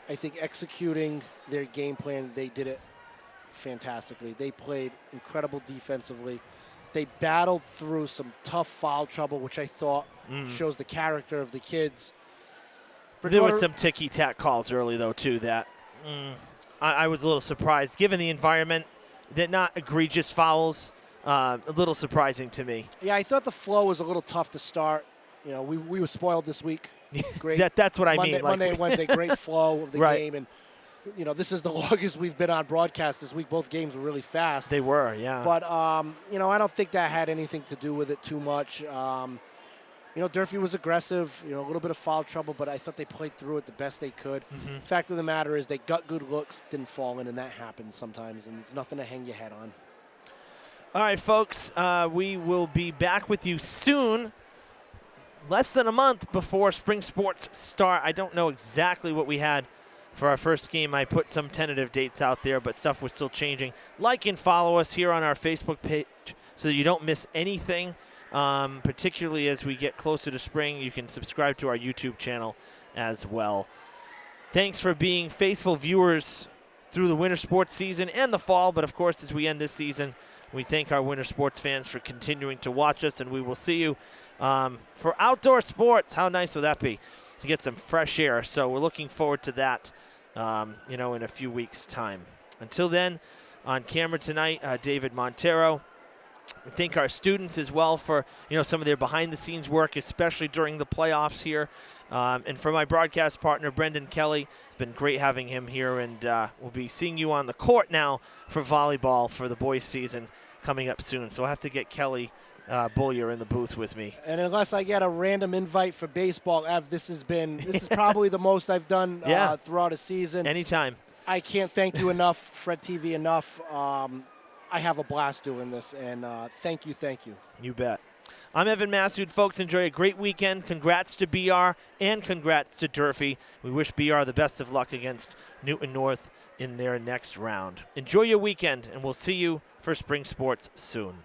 I think executing their game plan, they did it fantastically. They played incredible defensively. They battled through some tough foul trouble, which I thought shows the character of the kids. There were some ticky-tack calls early, though, too, that I was a little surprised. Given the environment, they're not egregious fouls. A little surprising to me. Yeah, I thought the flow was a little tough to start. We were spoiled this week. Great. That's what I mean. Monday and Wednesday, great flow of the right. game. And, this is the longest we've been on broadcast this week. Both games were really fast. They were, yeah. But, I don't think that had anything to do with it too much. Durfee was aggressive, a little bit of foul trouble, but I thought they played through it the best they could. Mm-hmm. Fact of the matter is they got good looks, didn't fall in, and that happens sometimes, and it's nothing to hang your head on. All right, folks, we will be back with you soon. Less than a month before spring sports start. I don't know exactly what we had for our first game. I put some tentative dates out there, but stuff was still changing. Like and follow us here on our Facebook page so that you don't miss anything. Particularly as we get closer to spring, you can subscribe to our YouTube channel as well. Thanks for being faithful viewers through the winter sports season and the fall, but of course as we end this season, we thank our winter sports fans for continuing to watch us, and we will see you for outdoor sports. How nice would that be to get some fresh air? So we're looking forward to that, in a few weeks' time. Until then, on camera tonight, David Montero. I thank our students as well for some of their behind-the-scenes work, especially during the playoffs here. And for my broadcast partner, Brendan Kelly, it's been great having him here. And we'll be seeing you on the court now for volleyball for the boys' season coming up soon. So I'll have to get Kelly Bullier in the booth with me. And unless I get a random invite for baseball, Ev, this is probably the most I've done throughout a season. Anytime. I can't thank you enough, Fred TV enough. I have a blast doing this, and thank you. You bet. I'm Evan Massoud. Folks, enjoy a great weekend. Congrats to BR and congrats to Durfee. We wish BR the best of luck against Newton North in their next round. Enjoy your weekend, and we'll see you for spring sports soon.